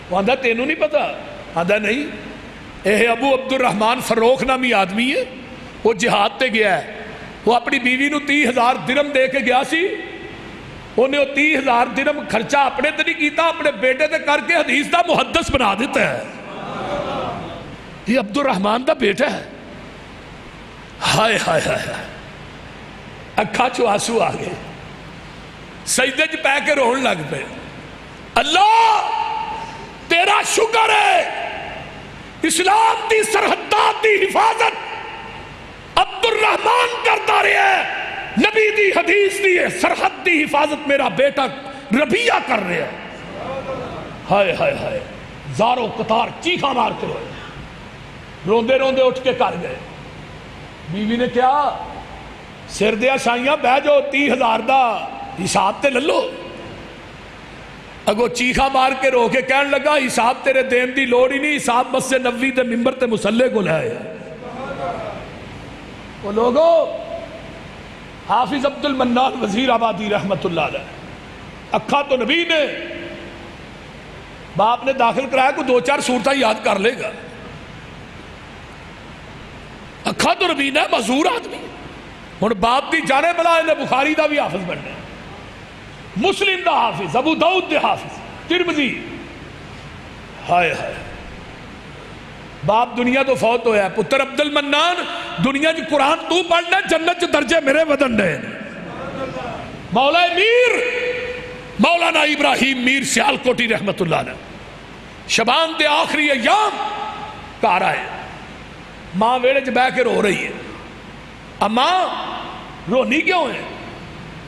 وہ آندھا تینوں نہیں پتا؟ آندھا نہیں، اے ابو عبد الرحمن فروخ نامی آدمی ہے، وہ جہاد تے گیا ہے. وہ اپنی بیوی نو 30,000 درم دے کے گیا سی. انہیں وہ 30,000 درم خرچہ اپنے تے نہیں کیتا، اپنے بیٹے تے کر کے حدیث دا محدث بنا دیتا ہے. یہ عبد الرحمن دا بیٹا ہے. ہائے ہائے ہائے، اکھا چو آنسو آ گئے، سجدے چ پے کے رون لگ پے. اللہ تیرا شکر ہے، اسلام دی سرحدات دی حفاظت عبد الرحمن کرتا رہے ہے، نبی دی حدیث دی سرحد دی حفاظت میرا بیٹا ربیہ کر رہے ہے. ہائے ہائے ہائے، زارو قطار چیخا مار کے روئے، روندے روندے اٹھ کے کر گئے. بیوی نے کیا؟ سر دیا سائیاں بہ جاؤ، 30,000 دا حساب تے للو. اگو چیخا مار کے رو کے کہنے لگا حساب تیرے دین دی لوڑ ہی نہیں، حساب مسجد نبوی تے ممبر تے مصلے کو لائے. وہ لوگوں، حافظ عبد المنان وزیر آبادی رحمت اللہ علیہ، اکھا تو نبی نے، باپ نے داخل کرایا کو 2-4 صورتیں یاد کر لے گا. اکھا تو نبی نے، معذور آدمی. ہن باپ دی جانے بلا انہیں بخاری دا بھی حافظ بننا، مسلم دا حافظ، ابو داؤد دے حافظ، ترمذی. ہائے ہائے، باپ دنیا تو فوت ہویا ہے، پتر عبد المنان دنیا جو قرآن تو پڑھنا، جنت جو درجے میرے ودن دے. مولا میر مولانا ابراہیم میر سیالکوٹی رحمت اللہ علیہ شبان دے آخری ایام کار آئے. ماں ویڑے جب بہ کے رو رہی ہے. اماں رونی کیوں ہے؟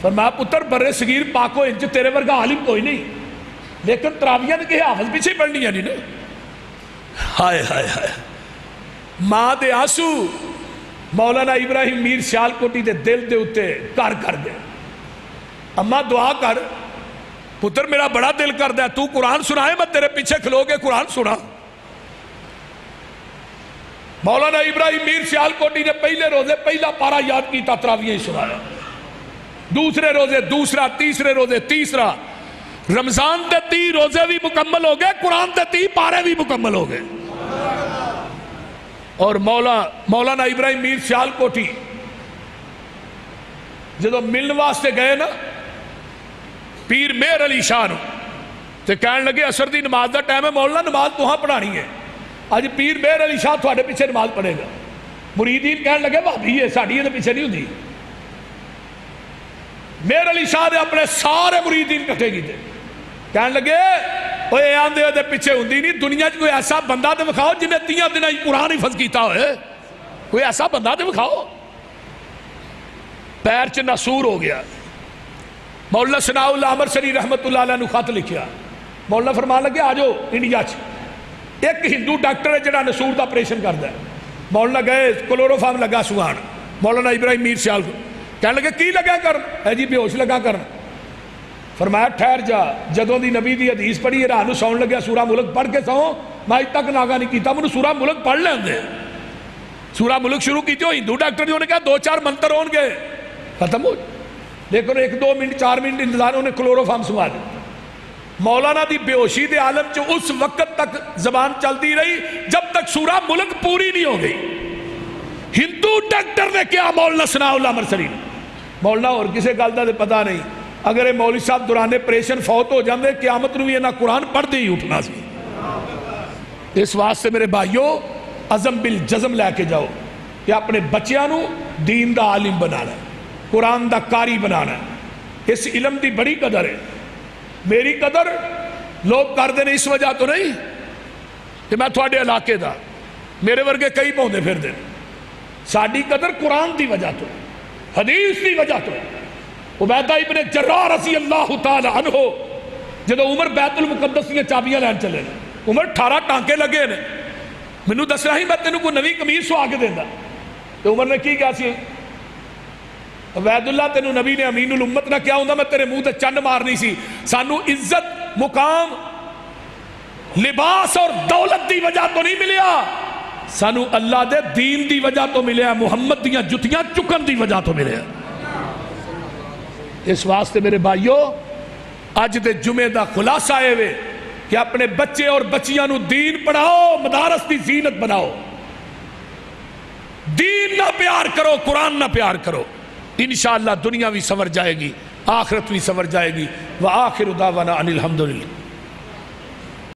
فرمایا پتر برے صغیر پاکو انچ تیرے ورگا عالم کوئی نہیں، لیکن تراویہ نے کہے حافظ پیچھے پڑھنی ہے نہیں نا. ہائے ہائے ہائے، ماں دے آنسو مولانا ابراہیم میر سیالکوٹی دے دل دے اتے کر گئے. اماں دعا کر پتر، میرا بڑا دل کر دیا، تو قرآن سنائے، میں تیرے پیچھے کھلو کے قرآن سنا. مولانا ابراہیم میر سیالکوٹی نے پہلے روزے پہلا پارا یاد کیتا، تراویہ ہی سنایا. دوسرے روزے دوسرا، تیسرے روزے تیسرا. رمضان دے 30 روزے بھی مکمل ہو گئے، قرآن دے 30 پارے بھی مکمل ہو گئے. اور مولانا ابراہیم میر سیالکوٹی جدو ملن واسطے گئے نا پیر مہر علی شاہ نو، تے کہنے لگے اثر دی نماز دا ٹائم ہے، مولانا نماز تہاں پڑھانی ہے، آج پیر مہر علی شاہ تھوڑے پیچھے نماز پڑھے گا. مریدین کہنے لگے بھابی ہے، ساڑی یہ پیچھے نہیں ہوندی. مہر علی شاہ نے اپنے سارے مریدین کٹھے کی تھے، کہنے لگے اوہ آندے دے پیچھے ہوندی نہیں، دنیا چ کوئی ایسا بندہ دے بکھاؤ جنہیں 3 دن قرآن حفظ کیتا ہوئے، کوئی ایسا بندہ دے بکھاؤ. پیر چ ناسور ہو گیا. مولانا ثناء اللہ امرسری رحمت اللہ علیہ نے خط لکھیا. مولانا فرمان لگے آ جاؤ انڈیا چ ایک ہندو ڈاکٹر ہے جڑا نسور دا آپریشن کردا ہے. مولانا گئے، کلوروفارم لگا سوان. مولانا ابراہیم میر سیال کہنے لگے کی لگا کر ہے جی بے ہوش لگا کر فرمایا ٹھہر جا جدوں دی نبی دی حدیث پڑھی رات نو سون لگیا سورہ ملک پڑھ کے سو میں اج تک ناگا نہیں کیتا مجھے سورہ ملک پڑھ لین دے سورہ ملک شروع کی تھی ہندو ڈاکٹر نے کہا 2-4 منتر ہون گے ختم ہو لیکن 1-2 منٹ 4 منٹ انتظار انہیں کلورو فارم سوا دی مولانا دی بے ہوشی دے عالم چ اس وقت تک زبان چلتی رہی جب تک سورہ ملک پوری نہیں ہو گئی ہندو ڈاکٹر نے کیا مولانا ثناء اللہ مرسلی مولانا اور کسے گل دا پتہ نہیں اگر یہ مولوی صاحب دوران پریشن فوت ہو جاندے قیامت نو بھی انہاں قرآن پڑھ دے ہی اٹھنا سی اس واسطے میرے بھائیو عزم بالجزم لے کے جاؤ کہ اپنے بچیاں نو دین دا عالم بنانا ہے قرآن دا قاری بنانا ہے اس علم دی بڑی قدر ہے میری قدر لوگ کر دے اس وجہ تو نہیں کہ میں تھوڑے علاقے دا میرے ورگے کئی پوندے پھر دے ساڈی قدر قرآن دی وجہ تو حدیث دی وجہ تو عبیدہ ابن جراح رضی اللہ تعالی عنہ جدو عمر بیت المقدس دیا چابیاں لین چلے عمر 18 ٹانکے لگے نے مینوں دسنا ہی میں تینوں کوئی نوی قمیض سوا کے دیندا تو عمر نے کی کیا سی عبید اللہ تینوں نبی نے امین الامت نہ کیا ہوندا میں تیرے منہ تے چنڈ مارنی سی سانو عزت مقام لباس اور دولت دی وجہ تو نہیں ملیا سانو اللہ دے دین دی وجہ تو ملیا محمد دیاں جتیاں چکن دی وجہ تو ملیا اس واسطے میرے بھائیو اج دے جمعے دا خلاصہ ہے کہ اپنے بچے اور بچیاں نو دین پڑھاؤ مدارس دی زینت بناؤ دین نہ پیار کرو قرآن نہ پیار کرو انشاءاللہ دنیا بھی سنور جائے گی آخرت بھی سنور جائے گی وآخر دعوانا ان الحمدللہ